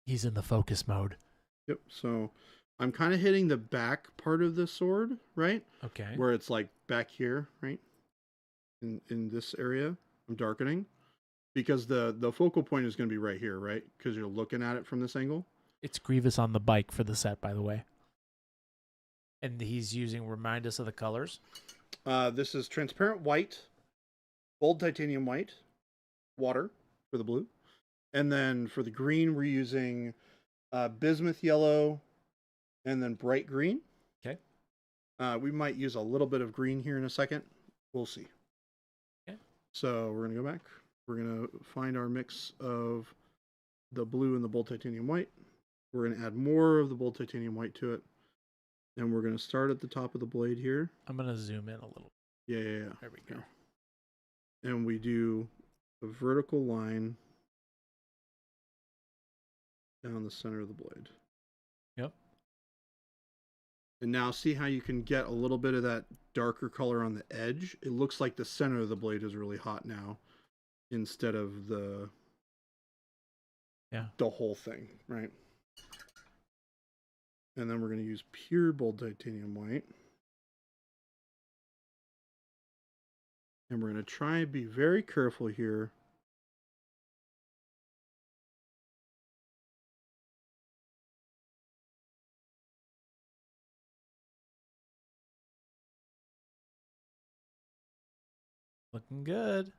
He's in the focus mode. Yep. So I'm kind of hitting the back part of the sword, right? Okay. Where it's like back here, right? In this area, I'm darkening because the focal point is going to be right here, right? Because you're looking at it from this angle. It's Grievous on the bike for the set, by the way. And he's using, remind us of the colors. This is transparent white, bold titanium white, water for the blue. And then for the green, we're using bismuth yellow and then bright green. Okay. We might use a little bit of green here in a second. We'll see. Okay. So we're going to go back. We're going to find our mix of the blue and the bold titanium white. We're going to add more of the bold titanium white to it. And we're going to start at the top of the blade here. I'm going to zoom in a little. Yeah. There we go. And we do a vertical line down the center of the blade. Yep. And now see how you can get a little bit of that darker color on the edge? It looks like the center of the blade is really hot now instead of the whole thing, right? And then we're going to use pure bold titanium white. And we're going to try and be very careful here. Looking good.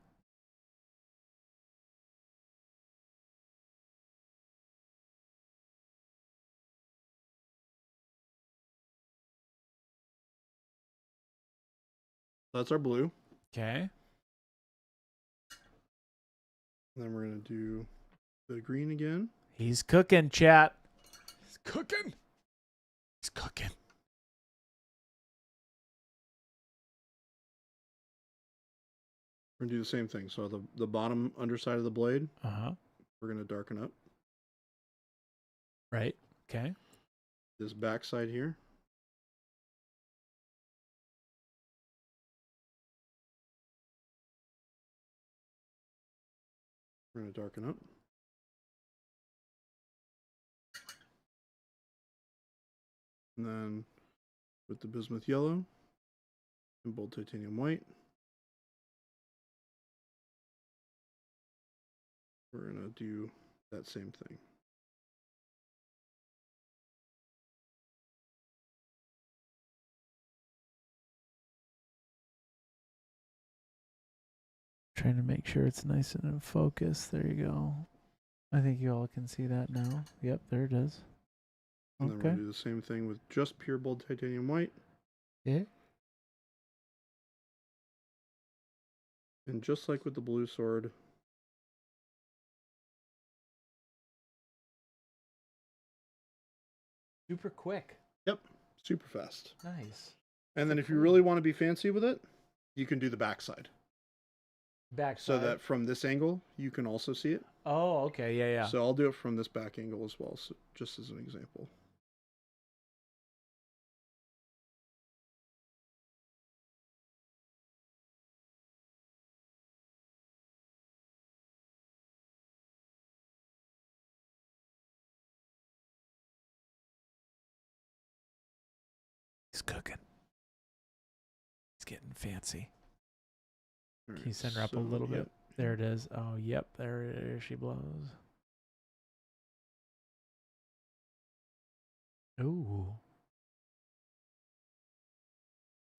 That's our blue. Okay. And then we're going to do the green again. He's cooking, chat. He's cooking. He's cooking. We're going to do the same thing. So the bottom underside of the blade, we're going to darken up. Right. Okay. This back side here. We're going to darken up. And then with the bismuth yellow and bold titanium white, we're going to do that same thing. Trying to make sure it's nice and in focus. There you go. I think you all can see that now. Yep, there it is. And then we're going to do the same thing with just pure bold titanium white. Yeah. And just like with the blue sword, Super quick. yep, super fast. Nice. And then if you really want to be fancy with it, you can do the backside. Backside. So that from this angle, you can also see it. Oh, okay. Yeah. So I'll do it from this back angle as well, so just as an example. He's cooking. He's getting fancy. Right, Can you send her up a little bit? There it is. Oh, yep. There she blows. Ooh.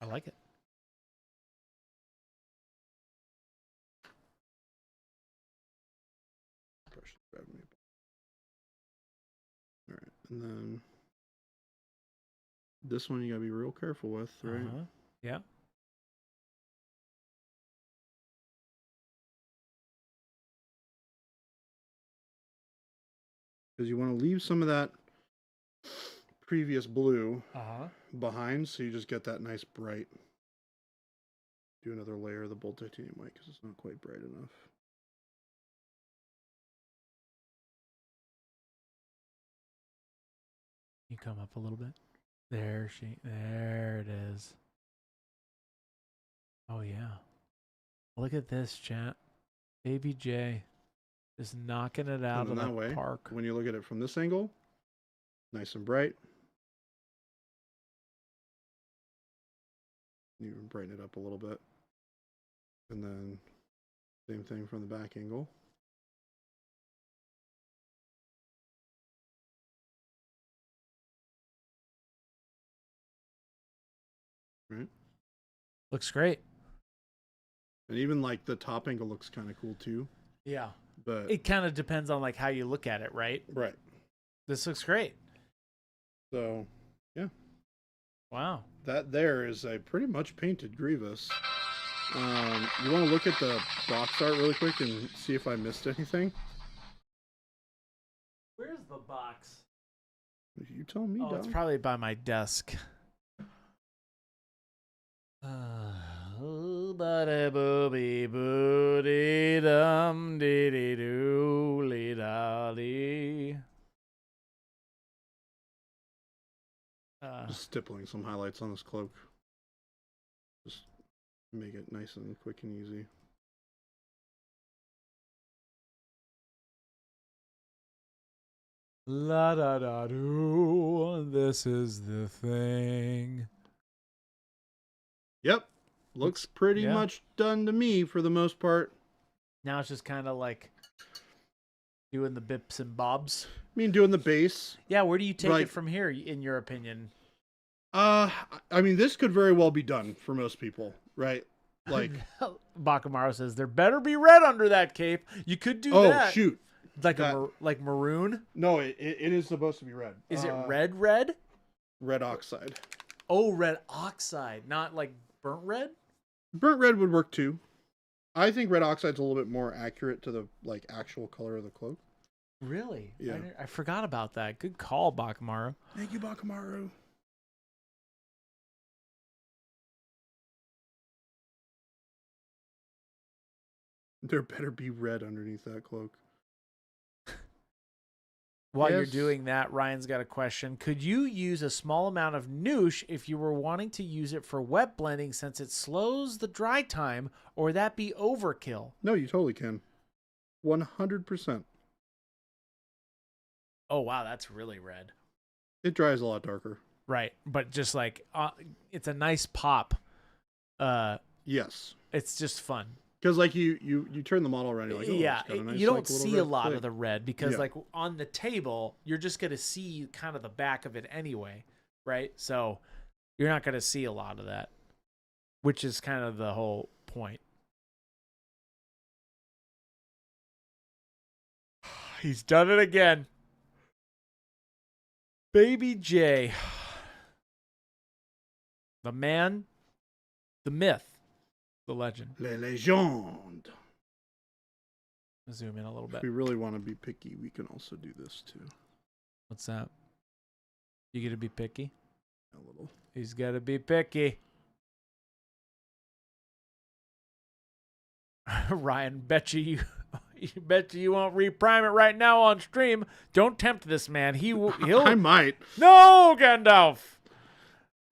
I like it. Brush grab me. All right, and then this one you gotta be real careful with, right? Uh-huh. Yeah. Because you want to leave some of that previous blue Uh-huh. behind, so you just get that nice bright. Do another layer of the bold titanium white because it's not quite bright enough. You come up a little bit. There it is. Oh yeah. Look at this, chat. Baby J is knocking it out of that the way, park. when you look at it from this angle, nice and bright. You can brighten it up a little bit. And then same thing from the back angle. Right? Looks great. And even like the top angle looks kind of cool too. Yeah. But It kind of depends on like how you look at it, right? right. This looks great. So yeah. Wow. That there is a pretty much painted Grievous. You want to look at the box art really quick and see if I missed anything? Where's the box? You tell me, Oh, it's dog. probably by my desk. Booby booty dum dee dee doo lee da lee. Just stippling some highlights on this cloak. Just make it nice and quick and easy. La da da doo. This is the thing. Yep. Looks pretty yeah. much done to me for the most part. Now it's just kind of like doing the bips and bobs. I mean, doing the base. Yeah, where do you take Like- it from here, in your opinion? I mean, this could very well be done for most people, right? Like, Bakamaru says there better be red under that cape. You could do oh that. shoot, Like that- like maroon. no, it is supposed to be red. Is it red? Red? Red oxide. Oh, red oxide, not like burnt red. Burnt red would work too. I think red oxide's a little bit more accurate to the like actual color of the cloak. Really? Yeah. I forgot about that. Good call, Bakamaru. Thank you, Bakamaru. There better be red underneath that cloak. While you're Yes. doing that, Ryan's got a question. Could you use a small amount of noosh if you were wanting to use it for wet blending since it slows the dry time, or would that be overkill? No, you totally can. 100%. Oh, wow, that's really red. It dries a lot darker. Right, but just like it's a nice pop. Yes. It's just fun. Because like you turn the model around, you're like, oh, Yeah, it's got a nice, you don't like, little see red a lot click. of the red because Yeah. like on the table, you're just going to see kind of the back of it anyway, right? So you're not going to see a lot of that, which is kind of the whole point. He's done it again. Baby J. The man, the myth, the legend. Le Legende. Zoom in a little If bit. we really want to be picky, we can also do this too. What's that? You got to be picky? A little. He's got to be picky. Ryan, bet you won't reprime it right now on stream. Don't tempt this man. He'll I might. No, Gandalf.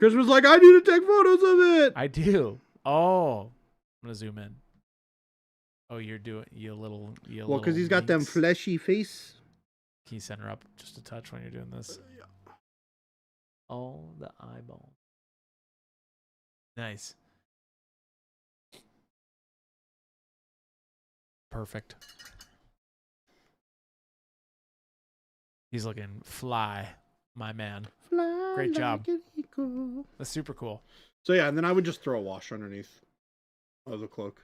Chris was like, I need to take photos of it. I do. Oh, I'm gonna zoom in. Oh, you're doing you little. Well, because he's got them minx. fleshy face. Can you send her up just a touch when you're doing this? Yeah. Oh, the eyeball. Nice. Perfect. He's looking fly. My man. Fly Great like job. an eagle. That's super cool. So yeah, and then I would just throw a wash underneath of the cloak.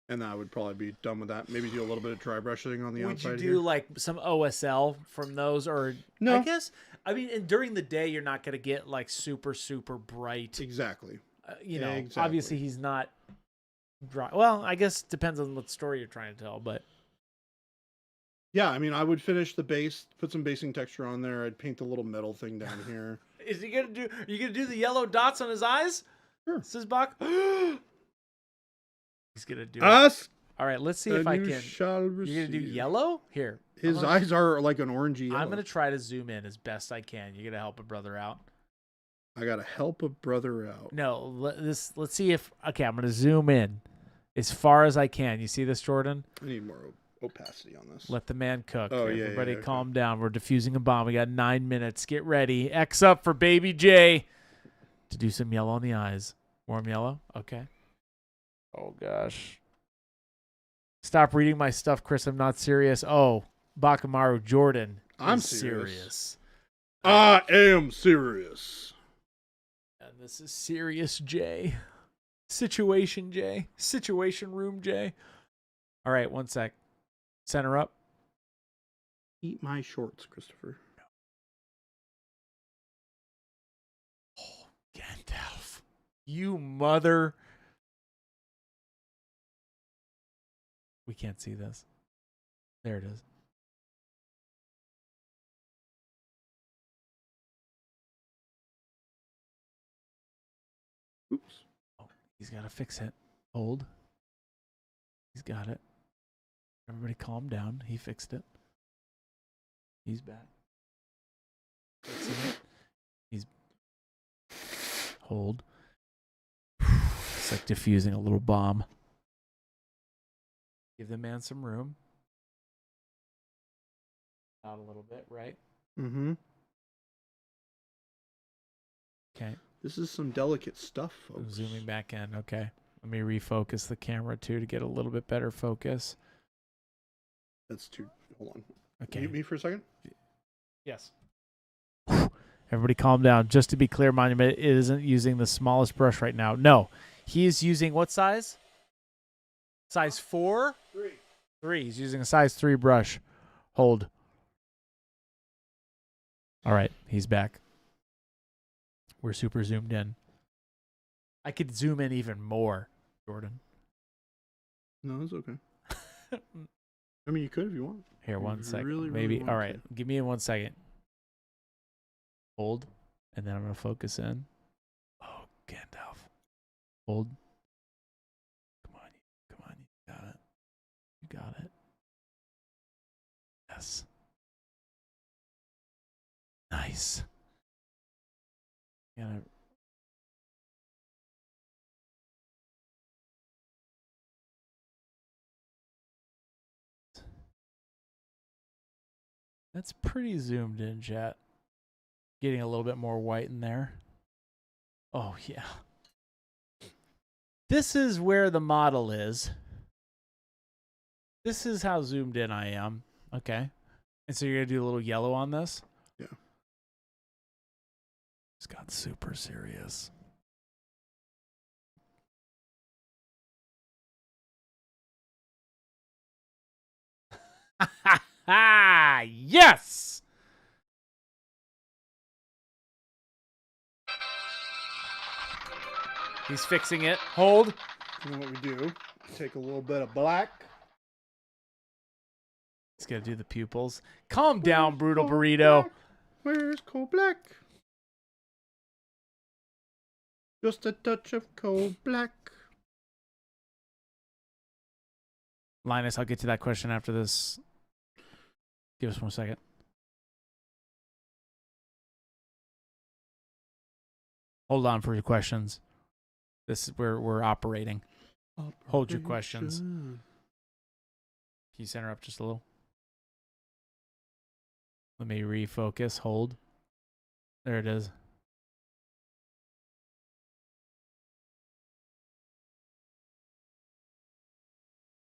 And then I would probably be done with that. Maybe do a little bit of dry brushing on the Would outside you do here. like some OSL from those, or No. I guess and during the day you're not going to get like super bright. Exactly. Exactly. Obviously he's not dry. Well, I guess it depends on what story you're trying to tell, but yeah, I mean, I would finish the base, put some basing texture on there. I'd paint the little metal thing down here. Are you gonna do the yellow dots on his eyes? Sure. Says Bach. He's gonna do it. Us. All right, let's see if I can. Shall You're gonna do yellow here. His eyes are like an orangey yellow. I'm gonna try to zoom in as best I can. You're gonna help a brother out. I gotta help a brother out. No, let's see if okay. I'm gonna zoom in as far as I can. You see this, Jordan? I need more opacity on this. Let the man cook. Oh, yeah, Everybody yeah, calm down. We're diffusing a bomb. We got 9 minutes. Get ready. X up for Baby J to do some yellow on the eyes. Warm yellow? Okay. Oh, gosh. Stop reading my stuff, Chris. I'm not serious. Oh, Bakamaru Jordan. I'm is serious. I am serious. And this is Serious J. Situation J. Situation Room J. All right, one sec. Center up. Eat my shorts, Christopher. Oh, Gandalf. You mother. We can't see this. There it is. Oops. Oh, he's got to fix it. Hold. He's got it. Everybody calm down. He fixed it. He's back. Fixing it. He's... Hold. It's like diffusing a little bomb. Give the man some room. Out a little bit, right? Mm-hmm. Okay. This is some delicate stuff, folks. I'm zooming back in. Okay. Let me refocus the camera too to get a little bit better focus. That's too... Hold on. Okay. Mute me for a second. Yes. Everybody calm down. Just to be clear, Monument isn't using the smallest brush right now. No. He is using what size? Size 4? 3. He's using a size 3 brush. Hold. All right. He's back. We're super zoomed in. I could zoom in even more, Jordan. No, it's okay. I mean, you could if you want. Here, one second. Really, Maybe. want All right. to. Give me 1 second. Hold. And then I'm going to focus in. Oh, Gandalf. Hold. Come on. Come on. You got it. You got it. Yes. Nice. Gotta... That's pretty zoomed in, chat. Getting a little bit more white in there. Oh, yeah. This is where the model is. This is how zoomed in I am. Okay. And so you're going to do a little yellow on this? Yeah. It's got super serious. Yes! He's fixing it. Hold. You know what we do? Take a little bit of black. He's going to do the pupils. Calm down, Brutal Burrito. Black? Where's coal black? Just a touch of coal black. Linus, I'll get to that question after this. Give us 1 second. Hold on for your questions. This is where we're operating. Hold your questions. Can you center up just a little? Let me refocus. Hold. There it is.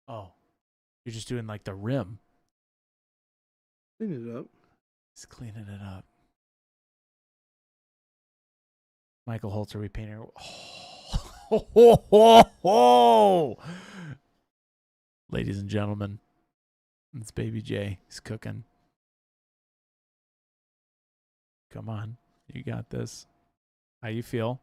Oh. You're just doing like the rim. Clean it up. He's cleaning it up. Michael Holtz, are we painting? Oh. Ladies and gentlemen, it's Baby J. He's cooking. Come on. You got this. How you feel?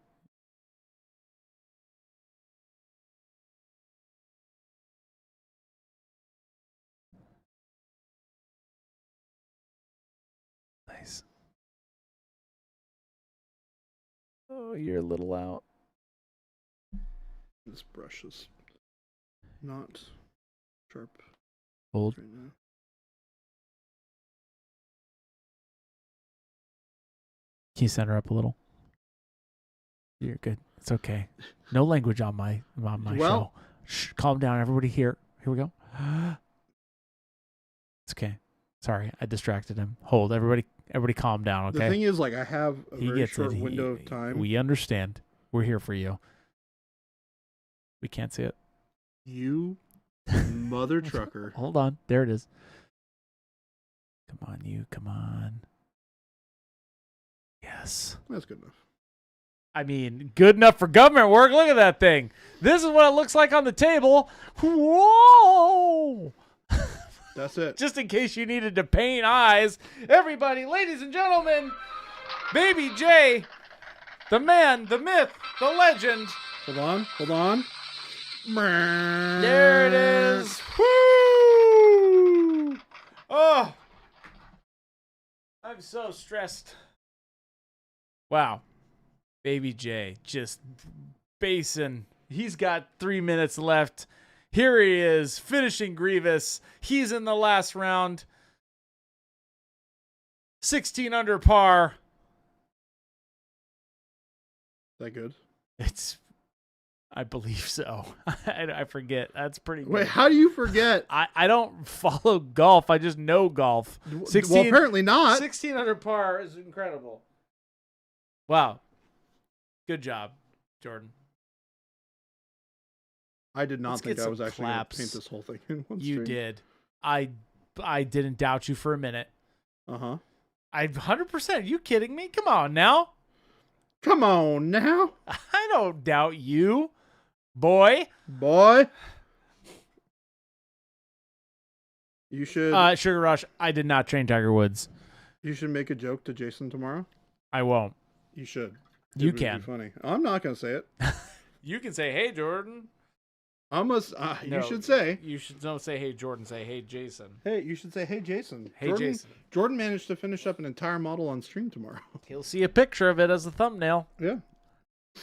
Nice. Oh, you're a little out. This brush is not sharp Hold. right now. Can you center up a little? You're good. It's okay. No language on my show. Shh, calm down, everybody. Here we go. It's okay. Sorry, I distracted him. Hold, everybody calm down, okay? The thing is, like, I have a He very gets short it. window of time. We understand. We're here for you. We can't see it. You mother trucker. Hold on. There it is. Come on, you. Come on. Yes. That's good enough. I mean, good enough for government work. Look at that thing. This is what it looks like on the table. Whoa! That's it. Just in case you needed to paint eyes. Everybody, ladies and gentlemen, Baby J, the man, the myth, the legend. Hold on. There it is. Woo! Oh, I'm so stressed. Wow. Baby J just basing. He's got 3 minutes left. Here he is, finishing Grievous. He's in the last round. 16 under par. That good? I believe so. I forget. That's pretty good. Wait, how do you forget? I don't follow golf. I just know golf. 16, Well, apparently not. 16 under par is incredible. Wow. Good job, Jordan. I did not Let's think get I was some actually going to claps. paint this whole thing in one You stream. did. I didn't doubt you for a minute. Uh-huh. 100%. You kidding me? Come on now. Come on now, I don't doubt you, boy. boy. You should Sugar Rush, I did not train Tiger Woods. you should make a joke to Jason tomorrow. I won't. You should. You It would can. be funny. I'm not going to say it. You can say, hey, Jordan. You No, should say. You should don't say, hey, Jordan. Say, hey, Jason. Hey, you should say, hey, Jason. Hey, Jason. Jordan managed to finish up an entire model on stream tomorrow. He'll see a picture of it as a thumbnail. Yeah.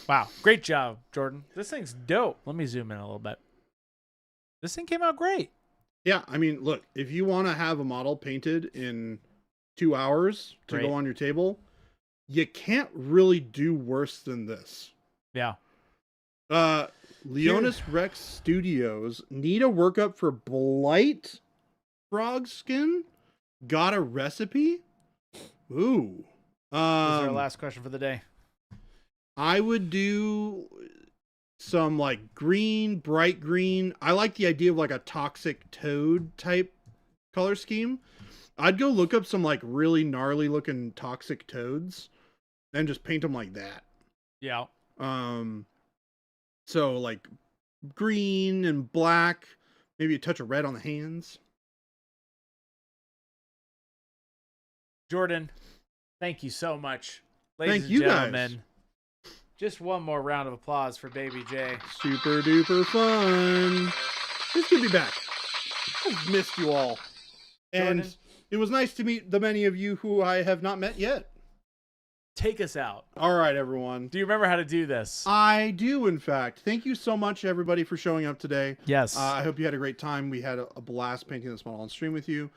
Wow. Great job, Jordan. This thing's dope. Let me zoom in a little bit. This thing came out great. Yeah, I mean, look, if you want to have a model painted in 2 hours to Great. go on your table, you can't really do worse than this. Yeah. Leonis Rex Studios need a workup for blight frog skin. Got a recipe? Ooh. This is our last question for the day. I would do some like green, bright green. I like the idea of like a toxic toad type color scheme. I'd go look up some like really gnarly looking toxic toads and just paint them like that. Yeah. So like green and black, maybe a touch of red on the hands. Jordan, thank you so much. Ladies Thank and you gentlemen, guys. just one more round of applause for Baby J. Super duper fun. It's good to be back. I've missed you all. And Jordan? it was nice to meet the many of you who I have not met yet. Take us out. All right, everyone. Do you remember how to do this? I do, in fact. Thank you so much, everybody, for showing up today. Yes. I hope you had a great time. We had a blast painting this model on stream with you.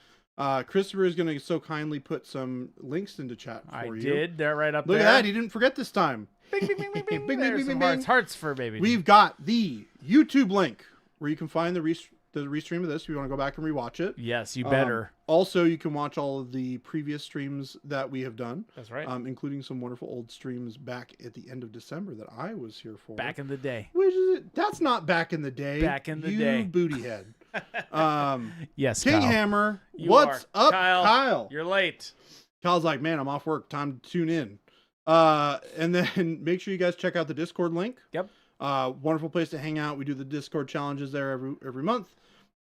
Christopher is going to so kindly put some links into chat for I you. did. They're right up Look there. at that. He didn't forget this time. Bing, bing, bing, bing, bing. Bing, There's bing, some bing, hearts. bing. Hearts for Baby J. We've got the YouTube link where you can find the restream of this if you want to go back and rewatch it. Yes, you better. Also, you can watch all of the previous streams that we have done. That's right. Including some wonderful old streams back at the end of December that I was here for. Back in the day. Which is that's not back in the day. Back in the you day. booty head. Yes, King Kyle. Hammer, You what's are. up, Kyle? You're late. Kyle's like, man, I'm off work. Time to tune in. And then make sure you guys check out the Discord link. Yep. Wonderful place to hang out. We do the Discord challenges there every month.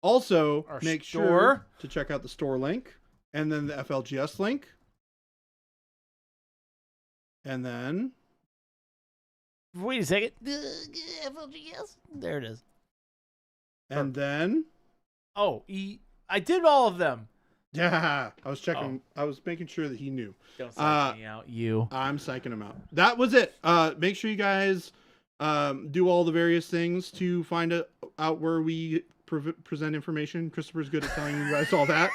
Also, Our make store. sure to check out the store link and then the FLGS link. And then Wait a second. FLGS. There it is. and then Oh, I did all of them. yeah, I was checking. I was making sure that he knew. Don't psych me out, you. I'm psyching him out. That was it. Make sure you guys do all the various things to find out where we present information. Christopher's good at telling you guys all that.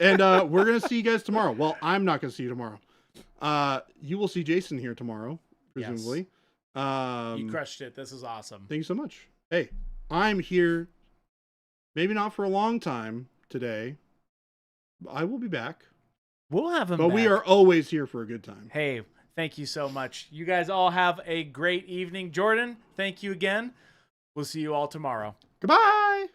And we're going to see you guys tomorrow. Well, I'm not going to see you tomorrow. You will see Jason here tomorrow, presumably. Yes. You crushed it. This is awesome. Thank you so much. Hey, I'm here. Maybe not for a long time today. I will be back. We'll have him But back. we are always here for a good time. Hey, thank you so much. You guys all have a great evening. Jordan, thank you again. We'll see you all tomorrow. Goodbye.